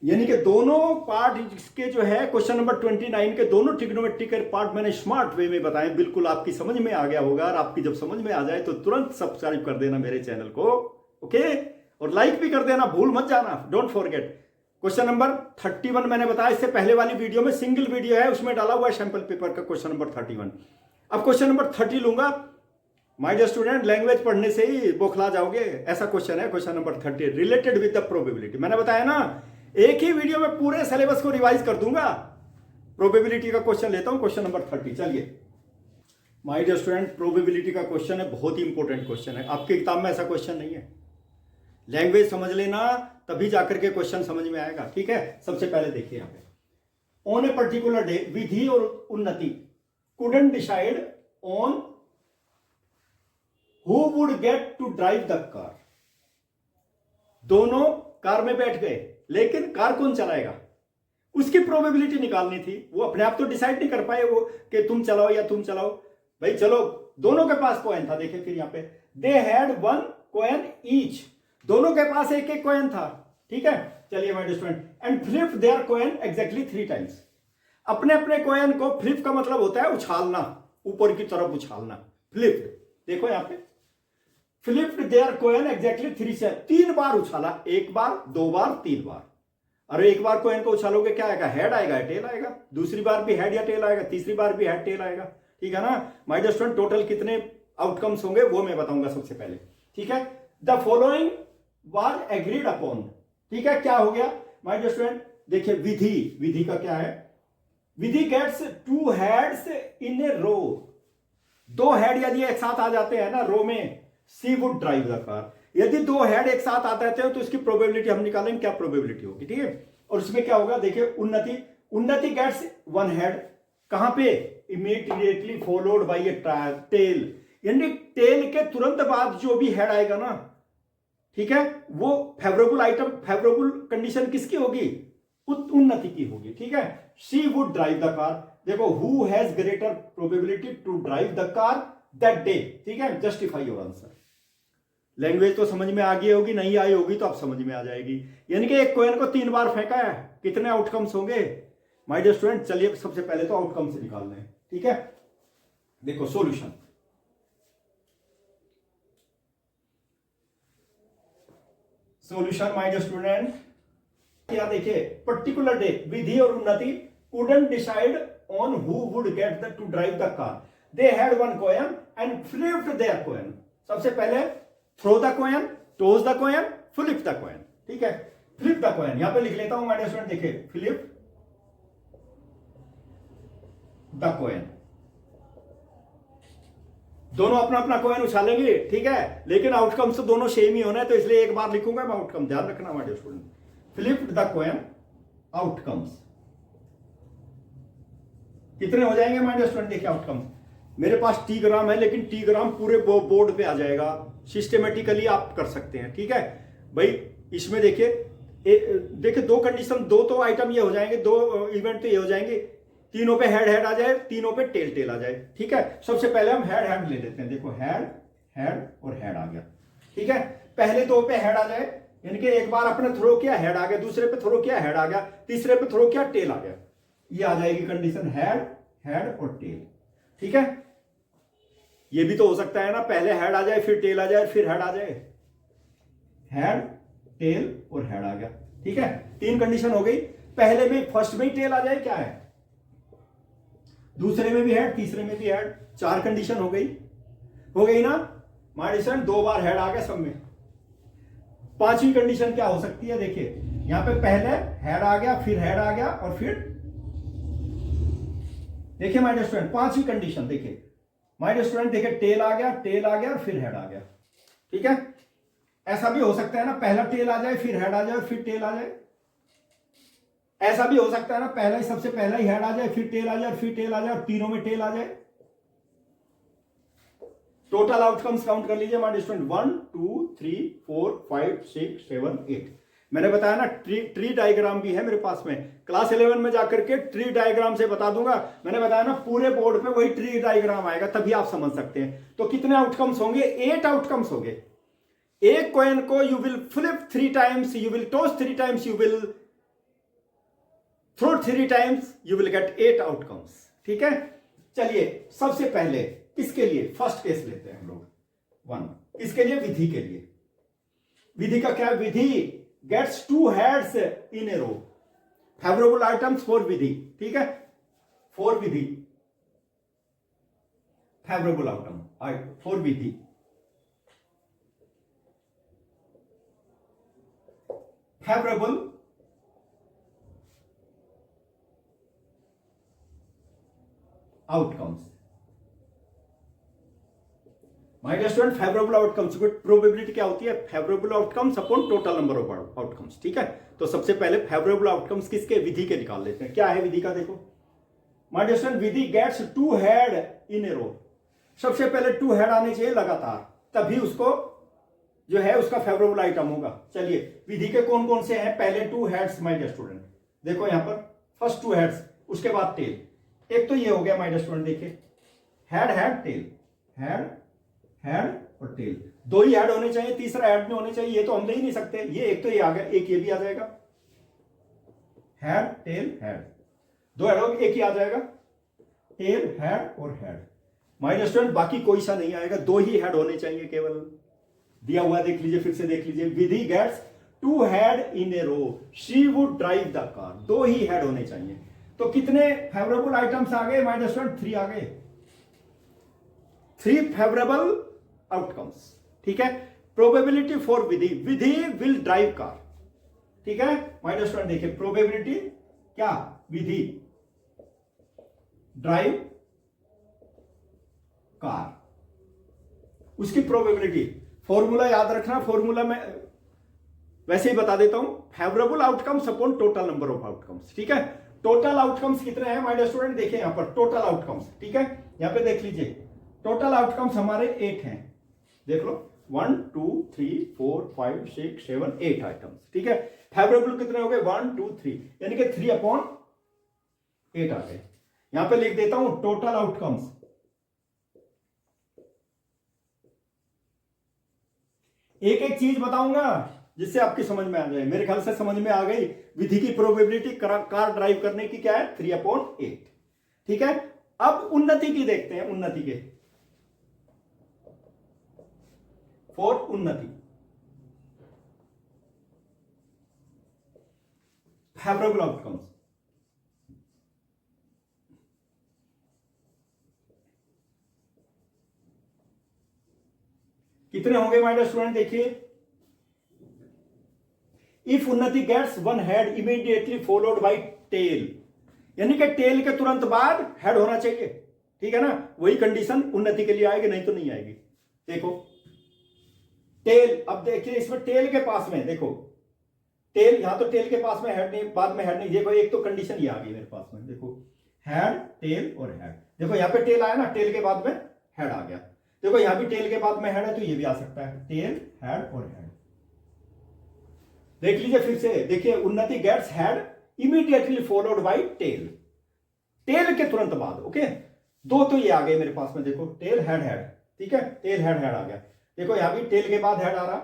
यानी कि दोनों पार्ट इसके जो है क्वेश्चन नंबर 29 के दोनों ट्रिग्नोमेट्रिक पार्ट मैंने स्मार्ट वे में बताए, बिल्कुल आपकी समझ में आ गया होगा। और आपकी जब समझ में आ जाए तो तुरंत सब्सक्राइब कर देना मेरे चैनल को, ओके, और लाइक भी कर देना, भूल मत जाना, डोंट फॉरगेट। क्वेश्चन नंबर 31 मैंने बताया, इससे पहले वाली वीडियो में सिंगल वीडियो है, उसमें डाला हुआ है सैंपल पेपर का क्वेश्चन नंबर 31। अब क्वेश्चन नंबर 30 लूंगा। माय डियर स्टूडेंट, लैंग्वेज पढ़ने से ही बौखला जाओगे, ऐसा क्वेश्चन है question number 30, related with the probability. मैंने बताया ना, एक ही वीडियो में पूरे सिलेबस को रिवाइज कर दूंगा। प्रोबेबिलिटी का क्वेश्चन लेता हूं, क्वेश्चन नंबर 30। चलिए माय डियर स्टूडेंट, प्रोबेबिलिटी का क्वेश्चन है, बहुत ही इंपॉर्टेंट क्वेश्चन है, आपकी किताब में ऐसा क्वेश्चन नहीं है। लैंग्वेज समझ लेना, तभी जाकर के क्वेश्चन समझ में आएगा। ठीक है, सबसे पहले देखिए यहां पे, on a particular day Vidhi और Unnati couldn't decide on who would get to drive the car. दोनों कार में बैठ गए, लेकिन कार कौन चलाएगा उसकी प्रोबेबिलिटी निकालनी थी। वो अपने आप तो डिसाइड नहीं कर पाए वो कि तुम चलाओ या तुम चलाओ, भाई चलो, दोनों के पास कॉइन था। देखिए फिर यहां पे दे हैड 1 कॉइन ईच, दोनों के पास एक एक कॉइन था। ठीक है, चलिए my dear student, and flip their coin exactly 3 times. अपने अपने कॉइन को, फ्लिप का मतलब होता है उछालना, ऊपर की तरफ उछालना, फ्लिप। देखो यहां पे फ्लिप्ड देयर कॉइन एग्जैक्टली 3 से 3 बार उछाला, 1 बार 2 बार 3 बार। अरे एक बार कॉइन को उछालोगे क्या आएगा, हेड आएगा टेल आएगा, दूसरी बार भी हेड या टेल आएगा, तीसरी बार भी हेड टेल आएगा। ठीक है ना माय डियर स्टूडेंट, टोटल कितने आउटकम्स होंगे वो मैं बताऊंगा सबसे पहले। ठीक है, the following was agreed upon. ठीक है, क्या हो गया माय डियर स्टूडेंट, देखिए विधि, विधि का क्या है, Vidhi gets 2 heads in a row. 2 head यदि एक साथ आ जाते हैं ना रो में, she would drive the car. यदि 2 हेड एक साथ आ जाते हैं तो इसकी प्रोबेबिलिटी हम निकालेंगे, क्या प्रोबेबिलिटी होगी। ठीक है, और उसमें क्या होगा, देखिए उन्नति, उन्नति गेट्स 1 हेड, कहां पे, immediately followed by a tail, यानी टेल के तुरंत बाद जो भी हेड आएगा ना, ठीक है, वो फेवरेबल आइटम, फेवरेबल कंडीशन किसकी होगी, उन्नति की होगी। ठीक है, she would drive the car. देखो who has greater probability to drive the car that day. ठीक है, जस्टिफाई योर आंसर। लैंग्वेज तो समझ में आ गई होगी, नहीं आई होगी तो अब समझ में आ जाएगी। यानी कि एक कॉइन को 3 बार फेंका है, कितने आउटकम्स होंगे माय डियर स्टूडेंट। चलिए सबसे पहले तो आउटकम से निकालना है। ठीक है, देखो solution, solution my dear student, क्या देखिए पर्टिकुलर डे विधि और उन्नति couldn't decide on who would get to drive the car. They had 1 coin and flipped their coin. सबसे पहले throw the coin, toss the coin, flip the coin. ठीक है, flip the coin, यहां पे लिख लेता हूं माय डियर स्टूडेंट, देखिए flip the coin। दोनों अपना अपना कॉइन उछालेंगे, ठीक है, लेकिन आउटकम तो दोनों सेम ही होना है, तो इसलिए एक बार लिखूंगा मैं आउटकम, ध्यान रखना my dear student. Flipped the coin, outcomes, कितने हो जाएंगे माय डियर स्टूडेंट? देखिए आउटकम, मेरे पास टी ग्राम है, लेकिन टी ग्राम पूरे बोर्ड पे आ जाएगा, सिस्टमेटिकली आप कर सकते हैं। ठीक है भाई, इसमें देखिए देखिए दो कंडीशन, दो तो आइटम ये हो जाएंगे, दो इवेंट तो ये हो जाएंगे, तीनों पे हेड हेड आ जाए, तीनों पे टेल टेल आ जाए। ठीक है, सबसे पहले हम हेड हेड ले लेते हैं। देखो हेड हेड और हेड आ गया। ठीक है, पहले दो पे हेड आ जाए, यानी कि एक बार आपने थ्रो किया हेड आ गया, दूसरे पे थ्रो किया हेड आ गया, तीसरे पे थ्रो किया टेल आ गया। ये आ जाएगी कंडीशन हेड हेड और टेल। ठीक है, ये भी तो हो सकता है ना, पहले हेड आ जाए फिर टेल आ जाए फिर हेड आ जाए, हेड टेल और हेड आ गया। ठीक है, तीन कंडीशन हो गई। पहले में फर्स्ट में ही टेल आ जाए, क्या है, दूसरे में भी हेड, तीसरे में भी हेड, चार कंडीशन हो गई ना माइडिशन, दो बार हेड आ गया सब में। पांचवी कंडीशन क्या हो सकती है? देखिए यहां पे पहले हेड आ गया, फिर हेड आ गया, और फिर देखिए माय डियर स्टूडेंट, पांचवी कंडीशन देखिए माय डियर स्टूडेंट, देखिए टेल आ गया और फिर हेड आ गया। ठीक है, ऐसा भी हो सकता है ना, पहला टेल आ जाए फिर हेड आ जाए और फिर टेल आ जाए। ऐसा भी हो सकता है ना, पहला ही सबसे पहला ही हेड आ जाए, फिर टेल आ जाए और फिर टेल आ जाए, और तीनों में टेल आ जाए। टोटल आउटकम्स काउंट कर लीजिए माय डियर स्टूडेंट, 1 2 3 4 5 6 7 8। मैंने बताया ना ट्री डायग्राम भी है मेरे पास में, क्लास 11 में जाकर के ट्री डायग्राम से बता दूंगा। मैंने बताया ना पूरे बोर्ड पे वही ट्री डायग्राम आएगा, तभी आप समझ सकते हैं। तो कितने आउटकम्स होंगे? 8 आउटकम्स होंगे। एक कॉइन को you will flip 3 times, you will toss 3 times, you will throw 3 times, you will get 8 outcomes. ठीक है, चलिए सबसे पहले किसके लिए फर्स्ट केस लेते हैं हम लोग, 1। किसके लिए? विधि के लिए। विधि का क्या है? Vidhi gets 2 heads in a row, favourable items for Vidhi. ठीक है, for Vidhi, favourable item for Vidhi. Favourable outcomes, my dear student, favourable outcomes की प्रोबेबिलिटी क्या होती है? Favourable outcomes upon total number of outcomes. ठीक है, तो सबसे पहले फेवरेबल आउटकम्स किसके? विधि के निकाल लेते हैं। क्या है विधि का? देखो my dear student, Vidhi gets 2 head in a row. सबसे पहले 2 हेड आने चाहिए लगातार, तभी उसको जो है उसका फेवरेबल आइटम होगा। चलिए विधि के कौन कौन से हैं? पहले 2 हेड्स माय डियर स्टूडेंट, देखो यहां पर फर्स्ट 2 हेड्स, उसके बाद टेल। एक तो ये हो गया माय डियर स्टूडेंट, देखिए head head tail, head head और टेल, दो ही हेड होने चाहिए, तीसरा हेड में होने चाहिए, ये तो हम ले ही नहीं सकते। ये एक तो ये आ गया, एक ये भी आ जाएगा, हेड टेल हेड, दो हेड होंगे, एक ही आ जाएगा, टेल हेड और हेड। माय डियर स्टूडेंट बाकी कोई सा नहीं आएगा, दो ही हेड होने चाहिए केवल। दिया हुआ देख लीजिए, फिर से देख लीजिए, Vidhi gets 2 head in a row, she would drive the car, दो ही हेड होने चाहिए। तो कितने फेवरेबल आइटम्स आ गए माय डियर स्टूडेंट? 3 आ गए, 3 फेवरेबल आउटकम्स। ठीक है, probability for Vidhi, Vidhi will drive car. ठीक है माय डियर स्टूडेंट, देखिए प्रोबेबिलिटी क्या? विधि ड्राइव कार, उसकी प्रोबेबिलिटी, फॉर्मूला याद रखना, फॉर्मूला में वैसे ही बता देता हूं, favourable outcomes upon total number of outcomes. ठीक है, टोटल आउटकम्स कितने हैं माय डियर स्टूडेंट? देखिए यहां पर टोटल आउटकम्स। ठीक है, यहां पे देख लीजिए टोटल आउटकम्स हमारे 8 हैं, देख लो 1 2 3 4 5 6 7 8 आइटम्स। ठीक है, फेवरेबल कितने हो गए? 1 2 3, यानी कि 3/8 आ गए। यहां पे लिख देता हूं टोटल आउटकम्स, एक एक चीज बताऊंगा जिससे आपकी समझ में आ जाए। मेरे ख्याल से समझ में आ गई। विधि की प्रोबेबिलिटी कार ड्राइव करने की क्या है? 3/8। ठीक है, अब उन्नति की देखते हैं, उन्नति के, फॉर उन्नति, फेवरेबल आउटकम्स। कितने होंगे माय डियर स्टूडेंट? देखिए if Unnati gets 1 head immediately followed by tail, यानी कि टेल के तुरंत बाद हेड होना चाहिए। ठीक है ना, वही कंडीशन उन्नति के लिए आएगी, नहीं तो नहीं आएगी। देखो टेल, अब देखिए इसमें टेल के पास में, देखो टेल, यहां तो टेल के पास में हेड नहीं, बाद में हेड नहीं, देखो एक तो कंडीशन ये आ गई मेरे पास में, देखो हेड, टेल और हेड। देखो यहाँ पे टेल आया ना, टेल के बाद में हेड आ गया। देखो यहाँ भी टेल के बाद में हेड है, तो ये भी आ सकता है, टेल, हेड और हेड। देख लीजिए फिर से, देखिए Unnati gets head immediately followed by tail, tail के तुरंत बाद। ओके, दो तो ये आ गए मेरे पास में, देखो टेल, हेड, हेड, ठीक है, टेल, हेड, हेड आ गया। देखो यहां भी टेल के बाद हेड आ रहा,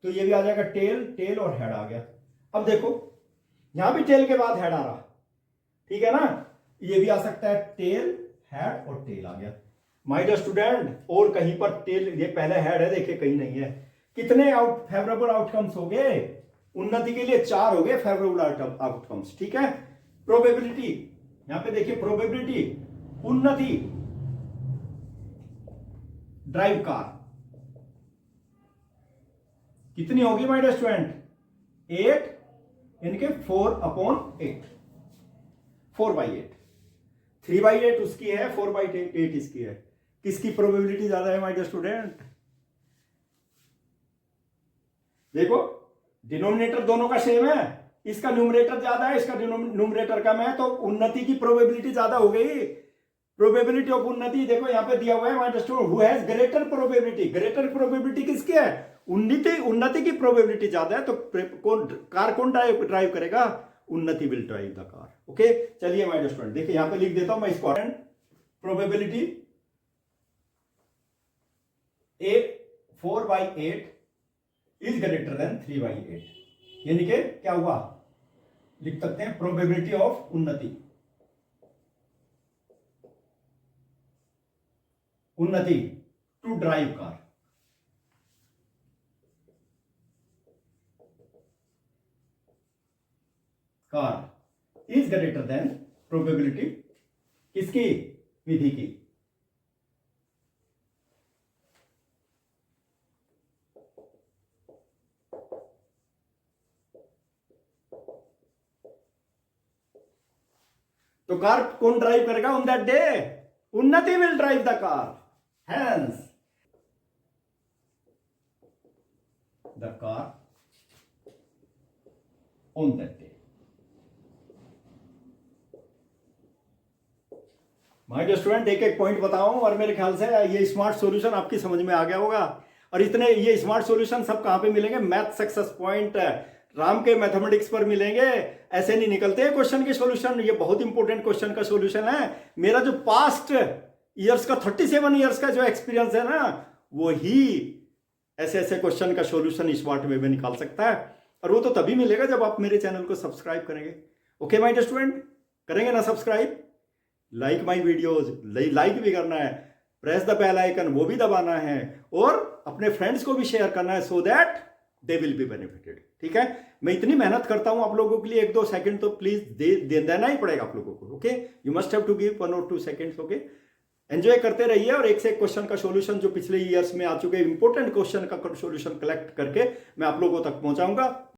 तो ये भी आ जाएगा टेल, टेल और हेड आ गया। अब देखो यहां भी टेल के बाद हेड आ रहा, ठीक है ना, ये भी आ सकता है, टेल, हेड और टेल आ गया। माय डियर स्टूडेंट, और कहीं पर टेल, ये पहले हेड है, देखिए कहीं नहीं है। कितने फेवरेबल आउटकम्स हो गए उन्नति के लिए? 4 हो गए फेवरेबल आउटकम्स, ठीक है। प्रोबेबिलिटी, यहां पे देखिए प्रोबेबिलिटी, उन्नति ड्राइव कार कितनी होगी माय डियर स्टूडेंट? 8, इनके 4/8, 4/8, 3/8 उसकी है, 4/8 इसकी है। किसकी प्रोबेबिलिटी ज्यादा है माय डियर स्टूडेंट? देखो डिनोमिनेटर दोनों का सेम है, इसका न्यूमरेटर ज्यादा है, इसका न्यूमरेटर कम है, तो उन्नति की प्रोबेबिलिटी ज्यादा हो गई। प्रोबेबिलिटी ऑफ उन्नति देखो यहां पे दिया हुआ है my dear student, who has greater probability. Greater probability किसकी है? उन्नति की प्रोबेबिलिटी ज्यादा है, तो कार कौन ड्राइव करेगा? उन्नति will drive the car. Okay, चलिए माय डियर स्टूडेंट, देखिए यहां पे लिख देता हूं मैं इसको, प्रोबेबिलिटी 4/8 इज ग्रेटर देन 3/8, यानी कि क्या हुआ, लिख सकते हैं probability of Unnati to drive car is greater than probability किसकी? विधि की। तो कार कौन ड्राइव करेगा on that day? Unnati will drive the car, hence the car on that day. My dear student, एक एक पॉइंट बताऊं, और मेरे ख्याल से ये स्मार्ट सॉल्यूशन आपकी समझ में आ गया होगा। और इतने ये स्मार्ट सॉल्यूशन सब कहां पे मिलेंगे? मैथ सक्सेस पॉइंट राम के मैथमेटिक्स पर मिलेंगे। ऐसे नहीं निकलते क्वेश्चन के सॉल्यूशन, ये बहुत इंपॉर्टेंट क्वेश्चन का सॉल्यूशन है। मेरा जो पास्ट ईयर्स का 37 ईयर्स का जो एक्सपीरियंस है ना, वो ही ऐसे ऐसे क्वेश्चन का सॉल्यूशन स्मार्ट वे में निकाल सकता है। और वो तो तभी मिलेगा जब आप मेरे चैनल को सब्सक्राइब करेंगे। ओके माय डियर स्टूडेंट, करेंगे ना subscribe? Like my videos, like भी करना है, प्रेस द बेल आइकन वो भी दबाना है, और अपने फ्रेंड्स को भी शेयर करना है, so that they will be benefited. ठीक है, मैं इतनी मेहनत करता हूं आप लोगों के लिए, 1-2 सेकंड तो प्लीज देना ही पड़ेगा आप लोगों को। Okay, you must have to give 1 or 2 seconds। Okay, enjoy करते रहिए, और एक से एक क्वेश्चन का सॉल्यूशन जो पिछले ईयर्स में आ चुके इंपॉर्टेंट क्वेश्चन का सॉल्यूशन कलेक्ट करके मैं आप लोगों तक पहुंचाऊंगा।